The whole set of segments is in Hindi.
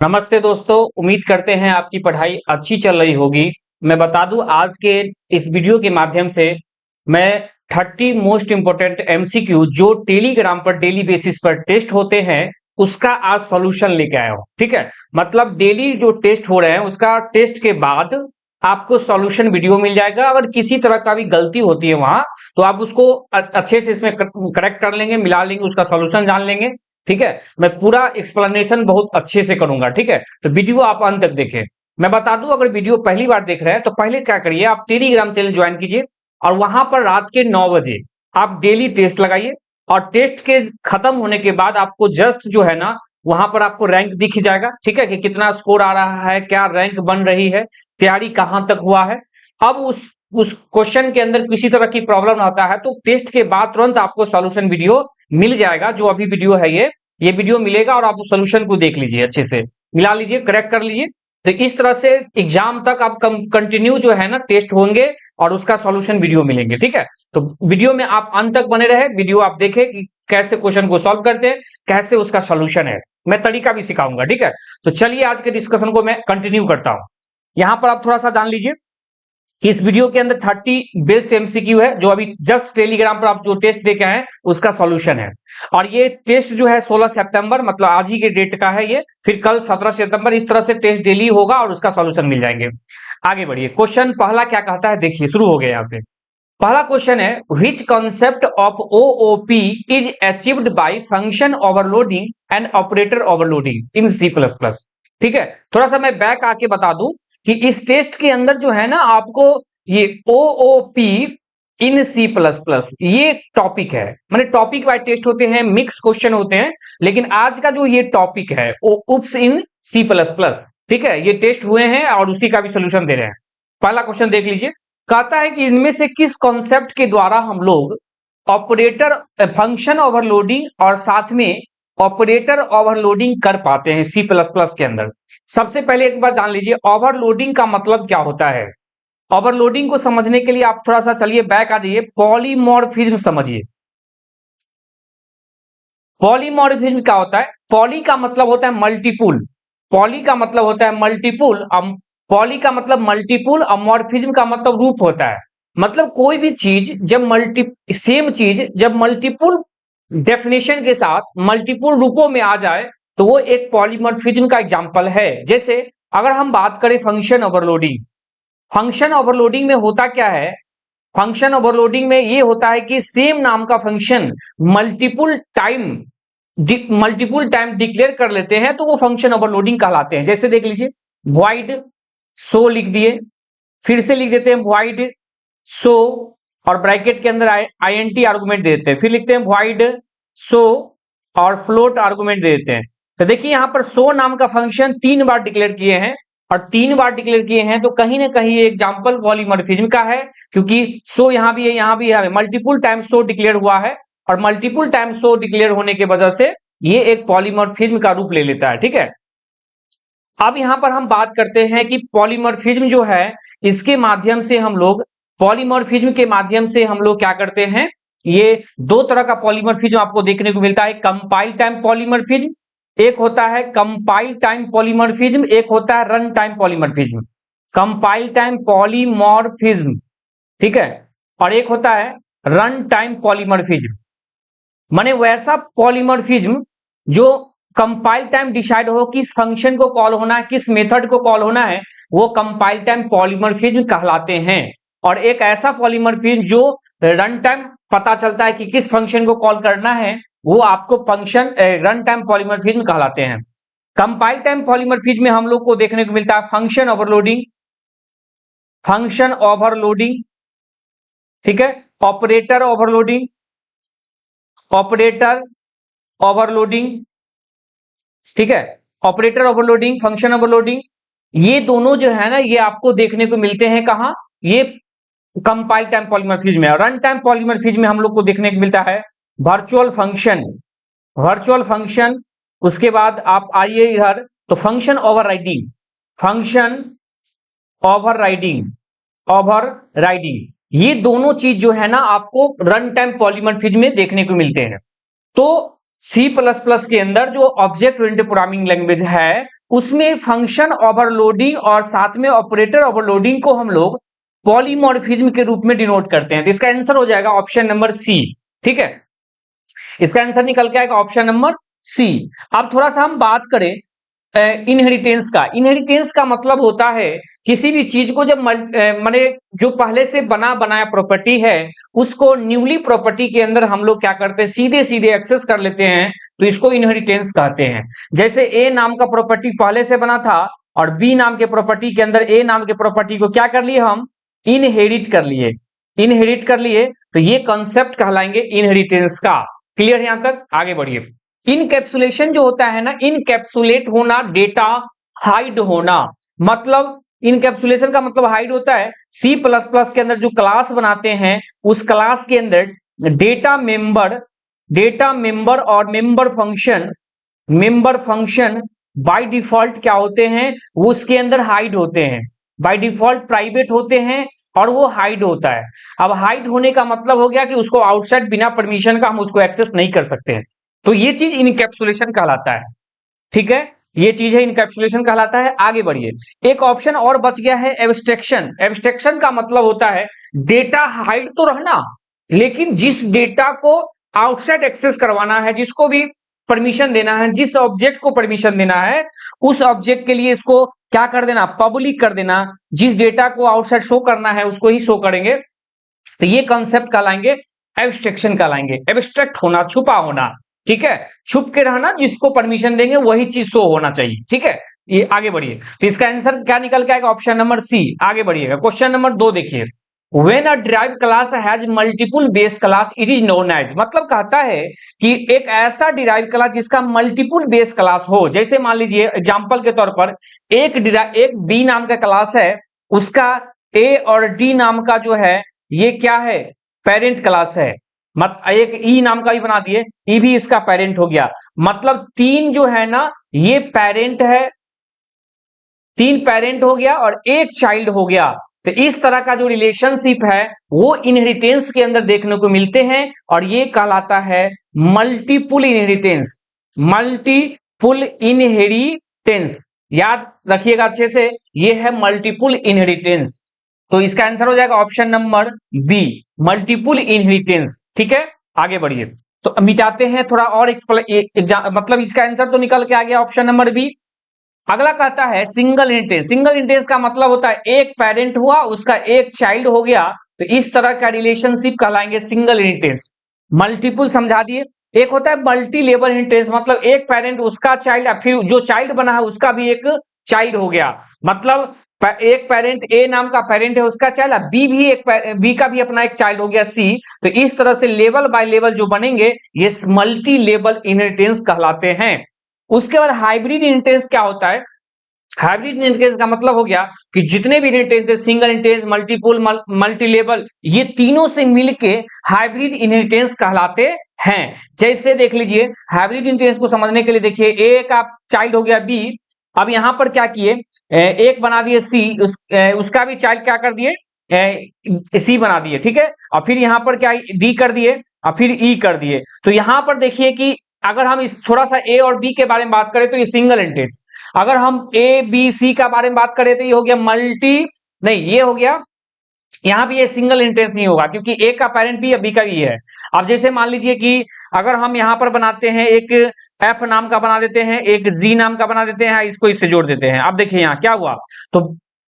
नमस्ते दोस्तों, उम्मीद करते हैं आपकी पढ़ाई अच्छी चल रही होगी। मैं बता दूं आज के इस वीडियो के माध्यम से मैं 30 मोस्ट इंपोर्टेंट एमसीक्यू जो टेलीग्राम पर डेली बेसिस पर टेस्ट होते हैं उसका आज सॉल्यूशन लेके आया हूं। ठीक है, मतलब डेली जो टेस्ट हो रहे हैं उसका टेस्ट के बाद आपको सॉल्यूशन वीडियो मिल जाएगा। अगर किसी तरह का भी गलती होती है वहां तो आप उसको अच्छे से इसमें करेक्ट कर लेंगे, मिला लेंगे, उसका सॉल्यूशन जान लेंगे। ठीक है, मैं पूरा एक्सप्लेनेशन बहुत अच्छे से करूंगा। ठीक है, तो वीडियो आप अंत तक देखें। मैं बता दूं, अगर वीडियो पहली बार देख रहे हैं तो पहले क्या करिए, आप टेलीग्राम चैनल ज्वाइन कीजिए और वहां पर रात के 9 बजे आप डेली टेस्ट लगाइए और टेस्ट के खत्म होने के बाद आपको जस्ट जो है ना वहां पर आपको रैंक दिख जाएगा। ठीक है, कि कितना स्कोर आ रहा है, क्या रैंक बन रही है, तैयारी कहां तक हुआ है। अब उस क्वेश्चन के अंदर किसी तरह की प्रॉब्लम आता है तो टेस्ट के बाद तुरंत आपको सॉल्यूशन वीडियो मिल जाएगा। जो अभी वीडियो है ये वीडियो मिलेगा और आप उस सोल्यूशन को देख लीजिए, अच्छे से मिला लीजिए, करेक्ट कर लीजिए। तो इस तरह से एग्जाम तक आप कंटिन्यू जो है ना टेस्ट होंगे और उसका सॉल्यूशन वीडियो मिलेंगे। ठीक है, तो वीडियो में आप अंत तक बने रहे, वीडियो आप देखें कि कैसे क्वेश्चन को सॉल्व करते हैं, कैसे उसका सॉल्यूशन है, मैं तरीका भी सिखाऊंगा। ठीक है, तो चलिए आज के डिस्कशन को मैं कंटिन्यू करता हूं। यहां पर आप थोड़ा सा जान लीजिए कि इस वीडियो के अंदर 30 बेस्ट एमसीक्यू है जो अभी जस्ट टेलीग्राम पर आप जो टेस्ट देखे हैं उसका सॉल्यूशन है। और ये टेस्ट जो है 16 सितंबर मतलब आज ही के डेट का है ये, फिर कल 17 सितंबर, इस तरह से टेस्ट डेली होगा और उसका सॉल्यूशन मिल जाएंगे। आगे बढ़िए, क्वेश्चन पहला क्या कहता है, देखिए शुरू हो गया यहां से। पहला क्वेश्चन है, which concept of OOP is achieved by function overloading and operator overloading in C plus plus. ठीक है, थोड़ा सा मैं बैक आके बता दूं कि इस टेस्ट के अंदर जो है ना आपको ये ओओपी इन सी प्लस प्लस ये टॉपिक है, माने टॉपिक वाइज टेस्ट होते हैं, मिक्स क्वेश्चन होते हैं, लेकिन आज का जो ये टॉपिक है उप्स इन सी प्लस प्लस। ठीक है, ये टेस्ट हुए हैं और उसी का भी सोल्यूशन दे रहे हैं। पहला क्वेश्चन देख लीजिए, कहता है कि इनमें से किस कॉन्सेप्ट के द्वारा हम लोग ऑपरेटर फंक्शन ओवरलोडिंग और साथ में ऑपरेटर ओवरलोडिंग कर पाते हैं सी प्लस प्लस के अंदर। सबसे पहले एक बार जान लीजिए ओवरलोडिंग का मतलब क्या होता है। ओवरलोडिंग को समझने के लिए आप थोड़ा सा चलिए बैक आ जाइए, पॉलीमॉर्फिज्म समझिए। पॉलीमॉर्फिज्म क्या होता है, पॉली का मतलब होता है मल्टीपुल, पॉली का मतलब होता है मल्टीपुल, पॉली का मतलब मल्टीपुल और मॉर्फिज्म का मतलब रूप होता है। मतलब कोई भी चीज जब सेम चीज जब मल्टीपुल डेफिनेशन के साथ मल्टीपुल रूपों में आ जाए तो वो एक पॉलीमॉर्फिज्म का एग्जांपल है। जैसे अगर हम बात करें फंक्शन ओवरलोडिंग, फंक्शन ओवरलोडिंग में होता क्या है, फंक्शन ओवरलोडिंग में ये होता है कि सेम नाम का फंक्शन मल्टीपुल टाइम डिक्लेयर कर लेते हैं तो वो फंक्शन ओवरलोडिंग कहलाते हैं। जैसे देख लीजिए, void सो लिख दिए, फिर से लिख देते हैं void सो और ब्रैकेट के अंदर आईएनटी आर्गुमेंट दे देते हैं, फिर लिखते हैं void सो और फ्लोट आर्गुमेंट दे देते हैं। तो देखिए यहां पर सो नाम का फंक्शन 3 बार डिक्लेयर किए हैं और 3 बार डिक्लेयर किए हैं तो कहीं ना कहीं ये एग्जांपल पॉलीमॉर्फिज्म का है, क्योंकि सो यहां भी है यहां भी है, मल्टीपुल टाइम सो डिक्लेयर हुआ है और मल्टीपुल टाइम सो डिक्लेयर होने की वजह से ये एक पॉलीमॉर्फिज्म का रूप ले लेता है। ठीक है, अब यहां पर हम बात करते हैं कि पॉलीमॉर्फिज्म जो है इसके माध्यम से हम लोग, पॉलीमॉर्फिज्म के माध्यम से हम लोग क्या करते हैं, ये दो तरह का पॉलीमॉर्फिज्म आपको देखने को मिलता है। कंपाइल टाइम पॉलीमॉर्फिज्म, एक होता है कंपाइल टाइम पॉलीमॉर्फिज्म, एक होता है run time polymorphism. Compile time polymorphism, ठीक है, और एक होता है रन टाइम पॉलीमॉर्फिज्म। माने वैसा पॉलीमॉर्फिज्म जो कंपाइल टाइम डिसाइड हो किस फंक्शन को कॉल होना है, किस मेथड को कॉल होना है, वो कंपाइल टाइम पॉलीमॉर्फिज्म कहलाते हैं। और एक ऐसा पॉलीमॉर्फिज्म जो रन टाइम पता चलता है कि किस फंक्शन को कॉल करना है, वो आपको फंक्शन रन टाइम पॉलीमॉर्फिज्म कहलाते हैं। कंपाइल टाइम पॉलीमॉर्फिज्म में हम लोग को देखने को मिलता है फंक्शन ओवरलोडिंग, फंक्शन ओवरलोडिंग, ठीक है, ऑपरेटर ओवरलोडिंग, ऑपरेटर ओवरलोडिंग, ठीक है, ऑपरेटर ओवरलोडिंग, फंक्शन ओवरलोडिंग, ये दोनों जो है ना ये आपको देखने को मिलते हैं कहां, ये कंपाइल टाइम पॉलीमॉर्फिज्म में। रन टाइम पॉलीमॉर्फिज्म में हम लोग को देखने को मिलता है वर्चुअल फंक्शन, वर्चुअल फंक्शन, उसके बाद आप आइए इधर तो function overriding, function overriding, overriding, ये दोनों चीज जो है ना आपको रन टाइम पॉलीमॉर्फिज्म में देखने को मिलते हैं। तो सी प्लस प्लस के अंदर जो ऑब्जेक्ट ओरिएंटेड प्रोग्रामिंग लैंग्वेज है उसमें फंक्शन ओवरलोडिंग और साथ में ऑपरेटर ओवरलोडिंग को हम लोग पॉलीमॉर्फिज्म के रूप में डिनोट करते हैं। तो इसका आंसर हो जाएगा ऑप्शन नंबर सी। ठीक है, इसका आंसर निकल के आएगा ऑप्शन नंबर सी। अब थोड़ा सा हम बात करें इनहेरिटेंस का। इनहेरिटेंस का मतलब होता है किसी भी चीज को जब माने जो पहले से बना बनाया प्रॉपर्टी है उसको न्यूली प्रॉपर्टी के अंदर हम लोग क्या करते हैं, सीधे सीधे एक्सेस कर लेते हैं, तो इसको इनहेरिटेंस कहते हैं। जैसे ए नाम का प्रॉपर्टी पहले से बना था और बी नाम के प्रॉपर्टी के अंदर ए नाम के प्रॉपर्टी को क्या कर लिए, हम इनहेरिट कर लिए। इनहेरिट कर लिए तो ये कॉन्सेप्ट कहलाएंगे इनहेरिटेंस का। क्लियर है यहां तक? आगे बढ़िए। इनकैप्सुलेशन जो होता है ना, इनकैप्सुलेट होना, डेटा हाइड होना, मतलब इनकैप्सुलेशन का मतलब हाइड होता है। सी प्लस प्लस के अंदर जो क्लास बनाते हैं उस क्लास के अंदर डेटा मेंबर और मेंबर फंक्शन बाय डिफॉल्ट क्या होते हैं, वो उसके अंदर हाइड होते हैं। बाय डिफॉल्ट प्राइवेट होते हैं और वो हाइड होता है। अब हाइड होने का मतलब हो गया कि उसको आउटसाइड बिना परमिशन का हम उसको एक्सेस नहीं कर सकते हैं, तो ये चीज इनकैप्सुलेशन कहलाता है। ठीक है, ये चीज है इनकैप्सुलेशन कहलाता है। आगे बढ़िए, एक ऑप्शन और बच गया है एब्स्ट्रैक्शन। एब्स्ट्रैक्शन का मतलब होता है डेटा हाइड तो रहना, लेकिन जिस डेटा को आउटसाइड एक्सेस करवाना है, जिसको भी परमिशन देना है, जिस ऑब्जेक्ट को परमिशन देना है, उस ऑब्जेक्ट के लिए इसको क्या कर देना, पब्लिक कर देना। जिस डेटा को आउटसाइड शो करना है उसको ही शो करेंगे। तो ये कॉन्सेप्ट कहलाएंगे एब्स्ट्रैक्शन कहलाएंगे। एब्स्ट्रैक्ट होना, छुपा होना। ठीक है, छुप के रहना, जिसको परमिशन देंगे वही चीज शो होना चाहिए। ठीक है, ये आगे बढ़िए। तो इसका आंसर क्या निकल के आएगा, ऑप्शन नंबर सी। आगे बढ़िएगा, क्वेश्चन नंबर 2 देखिए। When a derived class has multiple base class, it is known as, मतलब कहता है कि एक ऐसा डिराइव क्लास जिसका मल्टीपुल बेस क्लास हो। जैसे मान लीजिए एग्जांपल के तौर पर एक बी नाम का क्लास है, उसका ए और डी नाम का जो है ये क्या है, पेरेंट क्लास है। एक ई नाम का भी बना दिए, ई भी इसका पेरेंट हो गया। मतलब तीन जो है ना ये पेरेंट है, तीन पेरेंट हो गया और एक चाइल्ड हो गया। तो इस तरह का जो रिलेशनशिप है वो इनहेरिटेंस के अंदर देखने को मिलते हैं और ये कहलाता है मल्टीपुल इनहेरिटेंस। मल्टीपुल इनहेरिटेंस याद रखिएगा अच्छे से, ये है मल्टीपुल इनहेरिटेंस। तो इसका आंसर हो जाएगा option number B, multiple inheritance. ठीक है, आगे बढ़िए। तो मिटाते हैं थोड़ा और मतलब इसका आंसर तो निकल के आ गया ऑप्शन नंबर बी। अगला कहता है सिंगल इनहेरिटेंस। सिंगल इनहेरिटेंस का मतलब होता है एक पेरेंट हुआ, उसका एक चाइल्ड हो गया, तो इस तरह का रिलेशनशिप कहलाएंगे सिंगल इनहेरिटेंस। मल्टीपुल समझा दिए। एक होता है मल्टी लेवल इनहेरिटेंस, मतलब एक पेरेंट, उसका चाइल्ड, फिर जो चाइल्ड बना है उसका भी एक चाइल्ड हो गया। मतलब एक पेरेंट ए नाम का पेरेंट है, उसका चाइल्ड, बी का भी अपना एक चाइल्ड हो गया सी। तो इस तरह से लेवल बाय लेवल जो बनेंगे ये मल्टी लेवल इनहेरिटेंस कहलाते हैं। उसके बाद हाइब्रिड इनहेरिटेंस क्या होता है, हाइब्रिड इनहेरिटेंस का मतलब हो गया कि जितने भी इनहेरिटेंस है, single inheritance, multiple, multi level, ये तीनों से मिलके हाइब्रिड इनहेरिटेंस कहलाते हैं। जैसे देख लीजिए हाइब्रिड इनहेरिटेंस को समझने के लिए देखिए, ए का चाइल्ड हो गया बी, अब यहां पर क्या किए, एक बना दिए सी, उसका भी चाइल्ड क्या कर दिए, सी बना दिए। ठीक है, और फिर यहां पर क्या डी कर दिए और फिर ई कर दिए। तो यहां पर देखिए कि अगर हम इस थोड़ा सा ए और बी के बारे में बात करें तो ये सिंगल इनहेरिटेंस, अगर हम ए बी सी का बारे में बात करें तो ये हो गया मल्टी, नहीं ये हो गया, यहां भी ये सिंगल इनहेरिटेंस नहीं होगा क्योंकि ए का पेरेंट भी है, बी का भी है। अब जैसे मान लीजिए कि अगर हम यहां पर बनाते हैं एक एफ नाम का बना देते हैं, एक जी नाम का बना देते हैं, इसको इससे जोड़ देते हैं। अब देखिए यहां क्या हुआ, तो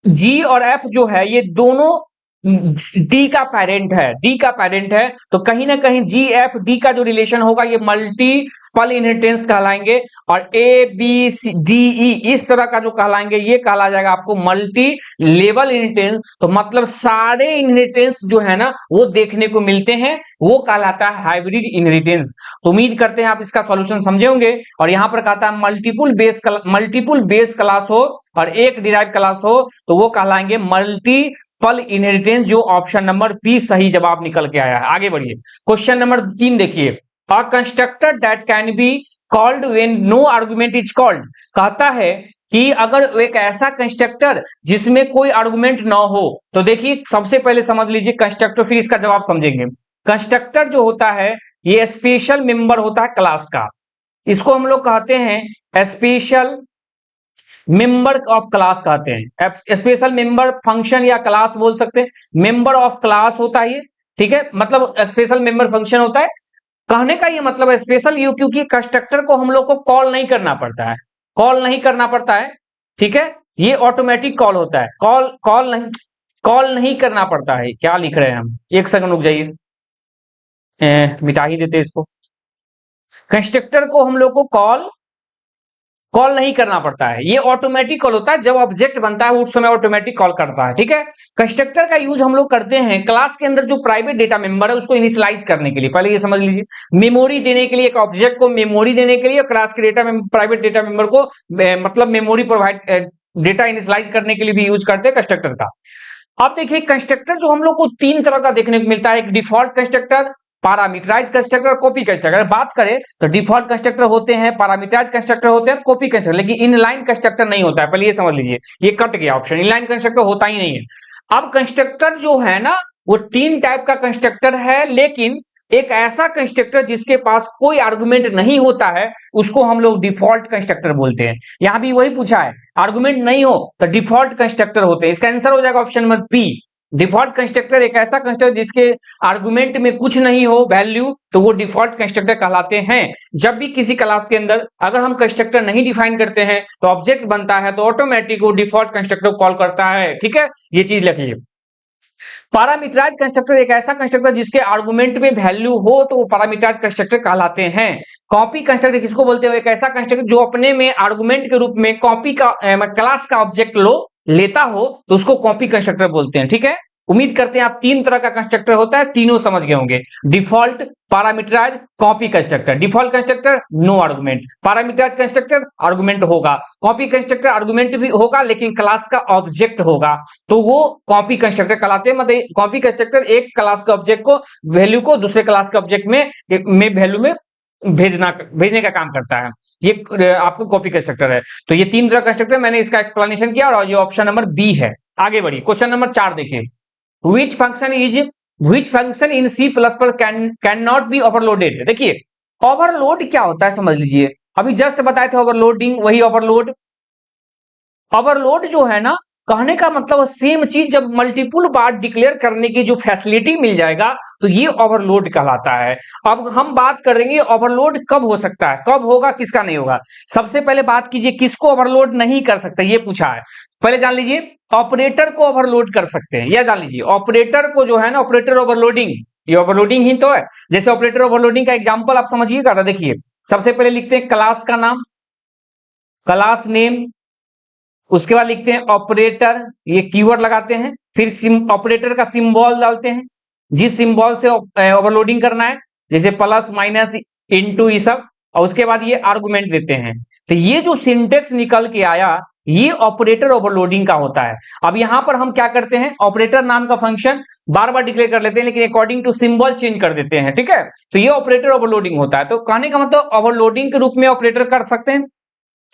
जी और एफ जो है ये दोनों डी का पेरेंट है, डी का पेरेंट है, तो कहीं ना कहीं जी एफ डी का जो रिलेशन होगा ये मल्टीपल इनहेरिटेंस कहलाएंगे। और A B C D E इस तरह का जो कहलाएंगे ये कहला जाएगा आपको मल्टी लेवल इनहेरिटेंस। तो मतलब सारे इनहेरिटेंस जो है ना वो देखने को मिलते हैं, वो कहलाता है हाइब्रिड इनहेरिटेंस। तो उम्मीद करते हैं आप इसका सॉल्यूशन समझे होंगे। और यहां पर कहता है मल्टीपुल बेस क्लास हो और एक डिराइव क्लास हो तो वो कहलाएंगे मल्टीपल इनहेरिटेंस, जो ऑप्शन नंबर बी सही जवाब निकल के आया है। आगे बढ़िए, क्वेश्चन नंबर 3 देखिए। A constructor that can be called when no argument is called, कहता है कि अगर एक ऐसा कंस्ट्रक्टर जिसमें कोई आर्गुमेंट ना हो, तो देखिए सबसे पहले समझ लीजिए कंस्ट्रक्टर, फिर इसका जवाब समझेंगे। कंस्ट्रक्टर जो होता है ये स्पेशल मेंबर होता है क्लास का। इसको हम लोग कहते हैं स्पेशल मेंबर ऑफ क्लास कहते हैं, स्पेशल मेंबर फंक्शन या क्लास बोल सकते हैं, मेंबर ऑफ क्लास होता है ये, ठीक है, मतलब स्पेशल मेंबर फंक्शन होता है। कहने का ये मतलब है स्पेशल यू, क्योंकि कंस्ट्रक्टर को हम लोग को कॉल नहीं करना पड़ता है, कॉल नहीं करना पड़ता है, ठीक है, ये ऑटोमेटिक कॉल होता है, कॉल नहीं करना पड़ता है। क्या लिख रहे हैं हम, एक सेकंड रुक जाइए, मिटा ही देते इसको। कंस्ट्रक्टर को हम लोग को कॉल नहीं करना पड़ता है, ये ऑटोमेटिक कॉल होता है, जब ऑब्जेक्ट बनता है उस समय ऑटोमेटिक कॉल करता है, ठीक है। कंस्ट्रक्टर का यूज हम लोग करते हैं क्लास के अंदर जो प्राइवेट डेटा मेंबर है उसको इनिशियलाइज करने के लिए। पहले ये समझ लीजिए, मेमोरी देने के लिए, एक ऑब्जेक्ट को मेमोरी देने के लिए, क्लास के डेटा प्राइवेट डेटा मेंबर को मतलब मेमोरी प्रोवाइड, डेटा इनिशियलाइज करने के लिए भी यूज करते हैं कंस्ट्रक्टर का। अब देखिए कंस्ट्रक्टर जो हम लोग को तीन तरह का देखने को मिलता है, एक default constructor, parameterize constructor, copy constructor. बात करें तो डिफॉल्ट कंस्ट्रक्टर होते हैं, पैरामीटराइज कंस्ट्रक्टर होते हैं, कॉपी कंस्ट्रक्टर, लेकिन इनलाइन कंस्ट्रक्टर नहीं होता है। पहले ये समझ लीजिए, ये कट गया ऑप्शन, इनलाइन कंस्ट्रक्टर होता ही नहीं है। अब कंस्ट्रक्टर जो है ना वो तीन टाइप का कंस्ट्रक्टर है, लेकिन एक ऐसा कंस्ट्रक्टर जिसके पास कोई आर्गुमेंट नहीं होता है उसको हम लोग डिफॉल्ट कंस्ट्रक्टर बोलते हैं। यहां भी वही पूछा है, आर्गुमेंट नहीं हो तो डिफॉल्ट कंस्ट्रक्टर होते हैं। इसका आंसर हो जाएगा option number B, default constructor. एक ऐसा कंस्ट्रक्टर जिसके आर्गुमेंट में कुछ नहीं हो वैल्यू, तो वो डिफॉल्ट कंस्ट्रक्टर कहलाते हैं। जब भी किसी क्लास के अंदर अगर हम कंस्ट्रक्टर नहीं डिफाइन करते हैं तो ऑब्जेक्ट बनता है तो ऑटोमेटिक वो डिफॉल्ट कंस्ट्रक्टर को कॉल करता है, ठीक है, ये चीज लिखिए। पैरामीटराइज कंस्ट्रक्टर एक ऐसा कंस्ट्रक्टर जिसके आर्गुमेंट में वैल्यू हो तो वो पैरामीटराइज कंस्ट्रक्टर कहलाते हैं। कॉपी कंस्ट्रक्टर किसको बोलते हो, एक ऐसा कंस्ट्रक्टर जो अपने में आर्गुमेंट के रूप में कॉपी का क्लास का ऑब्जेक्ट लेता हो तो उसको कॉपी कंस्ट्रक्टर बोलते हैं, ठीक है। उम्मीद करते हैं आप तीन तरह का कंस्ट्रक्टर होता है, तीनों समझ गए होंगे, default, parameterize, copy constructor. Default constructor no argument, parameterize constructor argument होगा, कॉपी कंस्ट्रक्टर आर्गुमेंट भी होगा लेकिन क्लास का ऑब्जेक्ट होगा, तो वो कॉपी कंस्ट्रक्टर कहलाते हैं। मतलब कॉपी कंस्ट्रक्टर एक क्लास के ऑब्जेक्ट को वैल्यू को दूसरे क्लास के ऑब्जेक्ट में वैल्यू में भेजने का काम करता है, ये आपको कॉपी कंस्ट्रक्टर है। तो ये तीन तरह कंस्ट्रक्टर, मैंने इसका एक्सप्लेनेशन किया और ये ऑप्शन नंबर बी है। आगे बढ़िए, क्वेश्चन नंबर 4 देखिए, which function in C++ cannot be overloaded। देखिए ओवरलोड क्या होता है समझ लीजिए, अभी जस्ट बताए थे ओवरलोडिंग, वही ओवरलोड। ओवरलोड जो है ना, कहने का मतलब सेम चीज जब मल्टीपल बार डिक्लेयर करने की जो फैसिलिटी मिल जाएगा तो ये ओवरलोड कहलाता है। अब हम बात करेंगे ओवरलोड कब हो सकता है, कब होगा, किसका नहीं होगा। सबसे पहले बात कीजिए किसको ओवरलोड नहीं कर सकते, ये पूछा है। पहले जान लीजिए ऑपरेटर को ओवरलोड कर सकते हैं, यह जान लीजिए ऑपरेटर को जो है ना, ऑपरेटर ओवरलोडिंग, ये ओवरलोडिंग ही तो है। जैसे ऑपरेटर ओवरलोडिंग का एग्जांपल आप समझिएगा, देखिए सबसे पहले लिखते हैं क्लास का नाम, क्लास नेम, उसके बाद लिखते हैं ऑपरेटर, ये कीवर्ड लगाते हैं, फिर ऑपरेटर का सिंबल डालते हैं, जिस सिंबल से ओवरलोडिंग करना है, जैसे प्लस माइनस इनटू ये सब, और उसके बाद ये आर्गुमेंट देते हैं। तो ये जो सिंटेक्स निकल के आया ये ऑपरेटर ओवरलोडिंग का होता है। अब यहां पर हम क्या करते हैं, ऑपरेटर नाम का फंक्शन बार बार डिक्लेयर कर लेते हैं लेकिन अकॉर्डिंग टू सिंबल चेंज कर देते हैं, ठीक है। तो ये ऑपरेटर ओवरलोडिंग होता है। तो कहने का मतलब ओवरलोडिंग के रूप में ऑपरेटर कर सकते हैं।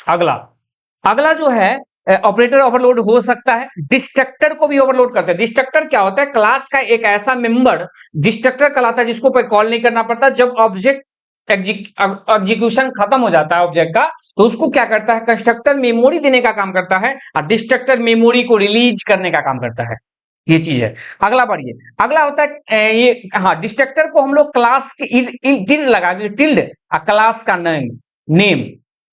अगला जो है ऑपरेटर ओवरलोड हो सकता है, डिस्ट्रक्टर को भी ओवरलोड करते हैं। डिस्ट्रक्टर क्या होता है, क्लास का एक ऐसा मेंबर डिस्ट्रक्टर कहलाता है जिसको कॉल नहीं करना पड़ता। जब ऑब्जेक्ट एग्जीक्यूशन खत्म हो जाता है ऑब्जेक्ट का तो उसको क्या करता है, कंस्ट्रक्टर मेमोरी देने का काम करता है और डिस्ट्रक्टर मेमोरी को रिलीज करने का काम करता है, ये चीज है। अगला बढ़िए, अगला होता है ये, हाँ, डिस्ट्रक्टर को हम लोग क्लास के टिल्ड लगा के, टिल्ड क्लास का नेम,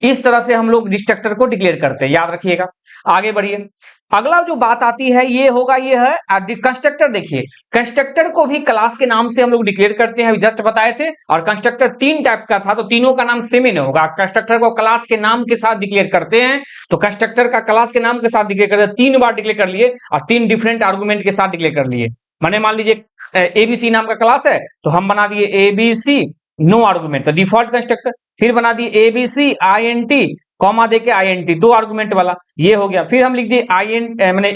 इस तरह से हम लोग डिस्ट्रक्टर को डिक्लेयर करते हैं, याद रखिएगा। आगे बढ़िए, अगला जो बात आती है ये होगा, ये है कंस्ट्रक्टर। देखिए कंस्ट्रक्टर को भी क्लास के नाम से हम लोग डिक्लेयर करते हैं, जस्ट बताए थे। और कंस्ट्रक्टर तीन टाइप का था तो तीनों का नाम सेम ही नहीं होगा। कंस्ट्रक्टर को क्लास के नाम के साथ डिक्लेयर करते हैं तो कंस्ट्रक्टर का क्लास के नाम के साथ डिक्लेयर करते हैं, 3 बार डिक्लेयर कर लिए और 3 डिफरेंट आर्गुमेंट के साथ डिक्लेयर कर लिए। मैंने मान लीजिए एबीसी नाम का क्लास है तो हम बना दिए एबीसी नो आर्गुमेंट, तो डिफॉल्ट कंस्ट्रक्टर। फिर बना दिए एबीसी INT कॉमा देके INT, 2 आर्गुमेंट वाला, ये हो गया। फिर हम लिख दिए मैंने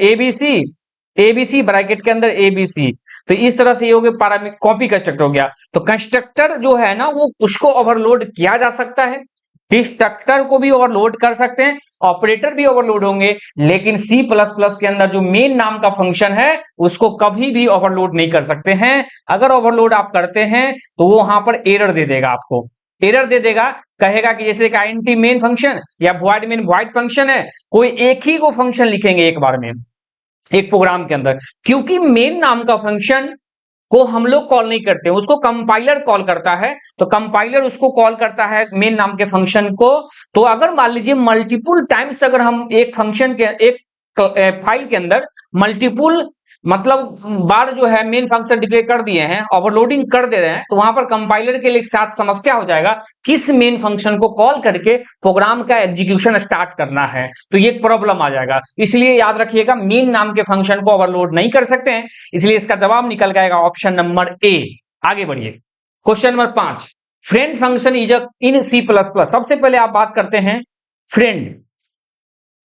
एबीसी ब्रैकेट के अंदर एबीसी, तो इस तरह से ये हो गया कॉपी कंस्ट्रक्टर हो गया। तो कंस्ट्रक्टर जो है ना वो उसको ओवरलोड किया जा सकता है, डिस्ट्रक्टर को भी ओवरलोड कर सकते हैं, ऑपरेटर भी ओवरलोड होंगे, लेकिन C++ के अंदर जो मेन नाम का फंक्शन है उसको कभी भी ओवरलोड नहीं कर सकते हैं। अगर ओवरलोड आप करते हैं तो वो वहां पर एरर दे देगा, आपको एरर दे देगा कहेगा कि जैसे एक आईएनटी मेन फंक्शन या वॉइड मेन वॉइड फंक्शन है, कोई एक ही को फंक्शन लिखेंगे एक बार में एक प्रोग्राम के अंदर, क्योंकि मेन नाम का फंक्शन को हम लोग कॉल नहीं करते, उसको कंपाइलर कॉल करता है। तो कंपाइलर उसको कॉल करता है मेन नाम के फंक्शन को। तो अगर मान लीजिए मल्टीपुल टाइम्स अगर हम एक फंक्शन के एक फाइल के अंदर मल्टीपुल मतलब बार जो है मेन फंक्शन डिक्लेयर कर दिए हैं, ओवरलोडिंग कर दे रहे हैं, तो वहां पर कंपाइलर के लिए साथ समस्या हो जाएगा किस मेन फंक्शन को कॉल करके प्रोग्राम का एग्जीक्यूशन स्टार्ट करना है, तो ये प्रॉब्लम आ जाएगा। इसलिए याद रखिएगा मेन नाम के फंक्शन को ओवरलोड नहीं कर सकते हैं, इसलिए इसका जवाब निकल जाएगा ऑप्शन नंबर ए। आगे बढ़िए, question number 5, friend function is in C++। सबसे पहले आप बात करते हैं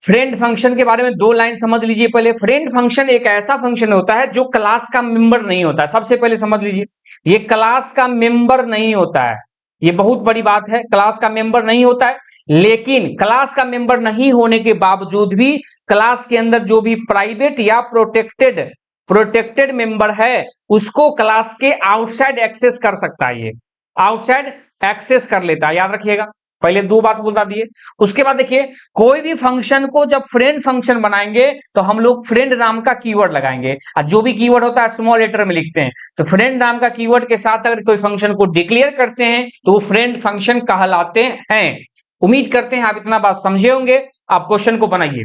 फ्रेंड फंक्शन के बारे में 2 लाइन समझ लीजिए। पहले फ्रेंड फंक्शन एक ऐसा फंक्शन होता है जो क्लास का मेंबर नहीं होता है। सबसे पहले समझ लीजिए, ये क्लास का मेंबर नहीं होता है, ये बहुत बड़ी बात है, क्लास का मेंबर नहीं होता है। लेकिन क्लास का मेंबर नहीं होने के बावजूद भी क्लास के अंदर जो भी प्राइवेट या प्रोटेक्टेड मेंबर है उसको क्लास के आउटसाइड एक्सेस कर सकता है, ये आउटसाइड एक्सेस कर लेता है, याद रखिएगा। पहले 2 बात बता दिए। उसके बाद देखिए, कोई भी फंक्शन को जब फ्रेंड फंक्शन बनाएंगे तो हम लोग फ्रेंड नाम का कीवर्ड लगाएंगे, और जो भी कीवर्ड होता है स्मॉल लेटर में लिखते हैं। तो फ्रेंड नाम का कीवर्ड के साथ अगर कोई फंक्शन को डिक्लेयर करते हैं तो वो फ्रेंड फंक्शन कहलाते हैं। उम्मीद करते हैं आप इतना बात समझे होंगे। आप क्वेश्चन को बनाइए।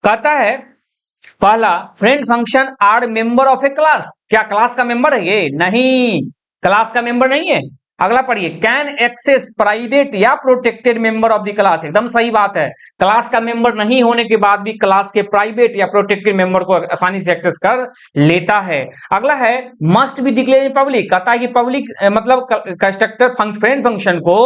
कहता है पहला, friend function are member of a class. क्या क्लास का मेंबर है ये? नहीं, क्लास का मेंबर नहीं है। अगला पढ़िए, कैन एक्सेस प्राइवेट या protected member of the class. एकदम सही बात है, क्लास का मेंबर नहीं होने के बाद भी क्लास के प्राइवेट या प्रोटेक्टेड मेंबर को आसानी से एक्सेस कर लेता है। अगला है, must be declare in public. कहता है कि पब्लिक मतलब कंस्ट्रक्टर फ्रेंड फंक्शन को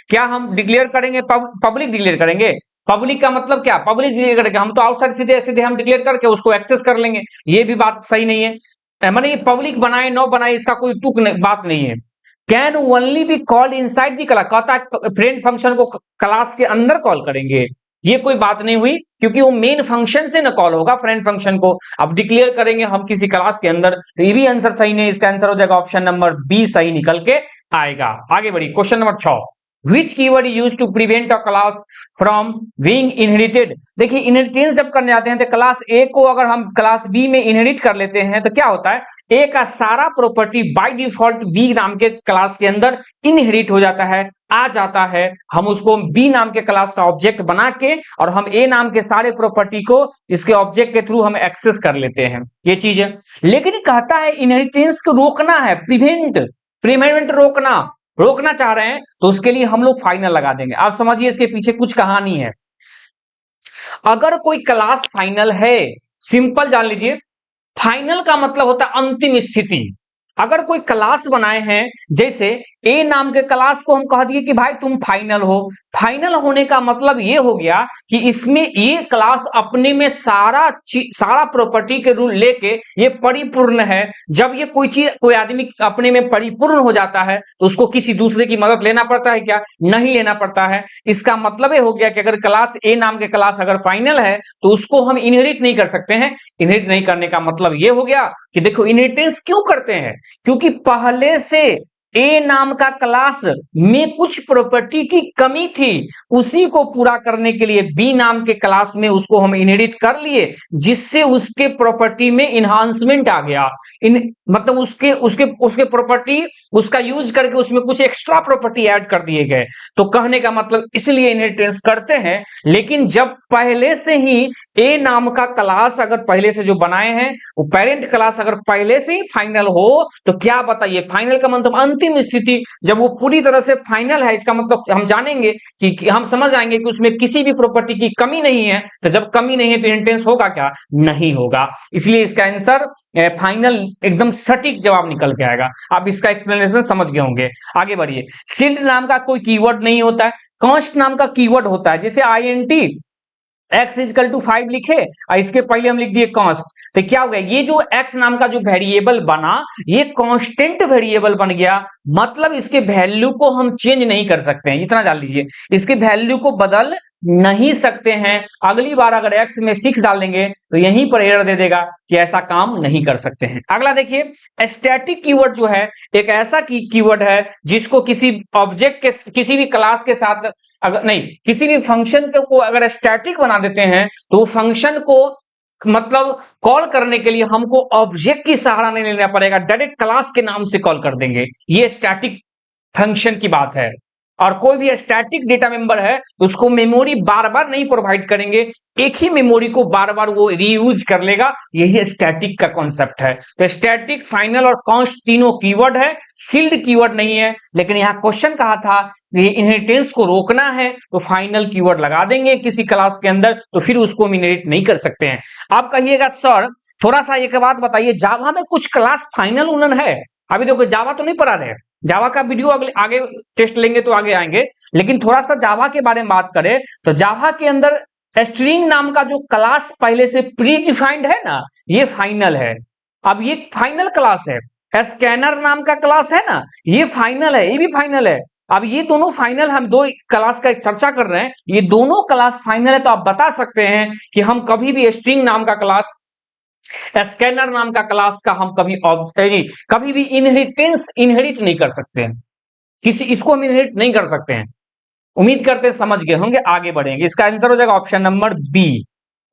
क्या हम डिक्लेयर करेंगे, पब्लिक डिक्लेयर करेंगे। पब्लिक का मतलब क्या? पब्लिक डिक्लेयर करेंगे हम तो आउटसाइड सीधे सीधे हम डिक्लेयर करके उसको एक्सेस कर लेंगे, ये भी बात सही नहीं है। माने पब्लिक बनाए न बनाए इसका कोई तुक बात नहीं है। Can only be called inside the class. कहता है फ्रेंड फंक्शन को क्लास के अंदर कॉल करेंगे, ये कोई बात नहीं हुई, क्योंकि वो मेन फंक्शन से न कॉल होगा फ्रेंड फंक्शन को। अब डिक्लेयर करेंगे हम किसी क्लास के अंदर, तो ये भी आंसर सही नहीं, इसका आंसर हो जाएगा ऑप्शन नंबर बी सही निकल के आएगा। आगे बढ़िए, question number 6, Which keyword is used to prevent a class from being inherited। देखिए, इनहेरिटेंस जब करने जाते हैं तो क्लास ए को अगर हम क्लास बी में इनहेरिट कर लेते हैं तो क्या होता है, ए का सारा प्रॉपर्टी बाय डिफॉल्ट बी नाम के क्लास के अंदर इनहेरिट हो जाता है, आ जाता है। हम उसको बी नाम के क्लास का ऑब्जेक्ट बना के और हम ए नाम के सारे प्रॉपर्टी को इसके ऑब्जेक्ट के थ्रू हम एक्सेस कर लेते हैं, ये चीज है। लेकिन कहता है इनहेरिटेंस को रोकना है, प्रिवेंट रोकना चाह रहे हैं, तो उसके लिए हम लोग फाइनल लगा देंगे। आप समझिए इसके पीछे कुछ कहानी है। अगर कोई क्लास फाइनल है, सिंपल जान लीजिए, फाइनल का मतलब होता है अंतिम स्थिति। अगर कोई क्लास बनाए हैं, जैसे ए नाम के क्लास को हम कह दिए कि भाई तुम फाइनल हो, फाइनल होने का मतलब ये हो गया कि इसमें ये क्लास अपने में सारा प्रॉपर्टी के रूल लेके ये परिपूर्ण है। जब ये कोई आदमी अपने में परिपूर्ण हो जाता है तो उसको किसी दूसरे की मदद लेना पड़ता है क्या? नहीं लेना पड़ता है। इसका मतलब ये हो गया कि अगर क्लास ए नाम के क्लास अगर फाइनल है तो उसको हम इनहेरिट नहीं कर सकते हैं। इनहेरिट नहीं करने का मतलब ये हो गया कि देखो इनहेरिटेंस क्यों करते हैं, क्योंकि पहले से ए नाम का क्लास में कुछ प्रॉपर्टी की कमी थी, उसी को पूरा करने के लिए बी नाम के क्लास में उसको हम इनहेरिट कर लिए, जिससे उसके प्रॉपर्टी में इन्हांसमेंट आ गया। मतलब उसके प्रॉपर्टी उसका यूज करके उसमें कुछ एक्स्ट्रा प्रॉपर्टी ऐड कर दिए गए। तो कहने का मतलब इसलिए इनहेरिटेंस करते हैं। लेकिन जब पहले से ही ए नाम का क्लास अगर पहले से जो बनाए हैं वो पेरेंट क्लास अगर पहले से ही फाइनल हो तो क्या बताइए, फाइनल का मतलब अंतिम स्थिति। जब वो पूरी तरह से फाइनल है, इसका मतलब हम जानेंगे कि हम समझ आएंगे कि उसमें किसी भी प्रॉपर्टी की कमी नहीं है। तो जब कमी नहीं है तो इनहेरिटेंस होगा क्या? नहीं होगा। इसलिए इसका आंसर फाइनल एकदम सटीक जवाब निकल के आएगा। आप इसका एक्सप्लेनेशन समझ गए होंगे। आगे बढ़िए, शील्ड नाम का कोई कीवर्ड नहीं होता है, कांस्ट नाम का कीवर्ड होता है। जैसे INT x इजकल टू 5 लिखे और इसके पहले हम लिख दिए कांस्ट, तो क्या हो गया, ये जो x नाम का जो वेरिएबल बना ये कांस्टेंट वेरिएबल बन गया। मतलब इसके वैल्यू को हम चेंज नहीं कर सकते हैं, इतना जान लीजिए। इसके वैल्यू को बदल नहीं सकते हैं। अगली बार अगर x में 6 डाल देंगे तो यहीं पर एरर दे देगा कि ऐसा काम नहीं कर सकते हैं। अगला देखिए, स्टैटिक कीवर्ड जो है एक ऐसा कीवर्ड है जिसको किसी ऑब्जेक्ट के किसी भी क्लास के साथ अगर नहीं किसी भी फंक्शन को अगर स्टैटिक बना देते हैं तो फंक्शन को मतलब कॉल करने के लिए हमको ऑब्जेक्ट की सहारा नहीं लेना पड़ेगा, डायरेक्ट क्लास के नाम से कॉल कर देंगे। ये स्टैटिक फंक्शन की बात है। और कोई भी स्टैटिक डेटा मेंबर है उसको मेमोरी बार बार नहीं प्रोवाइड करेंगे, एक ही मेमोरी को बार बार वो रीयूज कर लेगा। यही स्टैटिक का कॉन्सेप्ट है। तो स्टैटिक, फाइनल और कॉन्स्ट तीनों कीवर्ड है, सील्ड कीवर्ड नहीं है। लेकिन यहां क्वेश्चन कहा था ये इनहेरिटेंस को रोकना है तो फाइनल कीवर्ड लगा देंगे किसी क्लास के अंदर, तो फिर उसको हम इनहेरिट नहीं कर सकते हैं। आप कहिएगा सर थोड़ा सा एक बात बताइए, जावा में कुछ क्लास फाइनल उनन है? अभी देखो जावा तो नहीं पढ़ा रहे, जावा का वीडियो अगले आगे टेस्ट लेंगे तो आगे आएंगे, लेकिन थोड़ा सा जावा के बारे में बात करें तो जावा के अंदर स्ट्रिंग नाम का जो क्लास पहले से प्री डिफाइंड है ना, ये फाइनल है। अब ये फाइनल क्लास है। स्कैनर नाम का क्लास है ना, ये फाइनल है, ये भी फाइनल है। अब ये दोनों फाइनल, हम दो क्लास का चर्चा कर रहे हैं, ये दोनों क्लास फाइनल है। तो आप बता सकते हैं कि हम कभी भी स्ट्रिंग नाम का क्लास, स्कैनर नाम का क्लास का हम कभी भी इनहेरिट नहीं कर सकते हैं, किसी इसको हम इनहेरिट नहीं कर सकते हैं। उम्मीद करते हैं समझ गए होंगे। आगे बढ़ेंगे, इसका आंसर हो जाएगा option number B.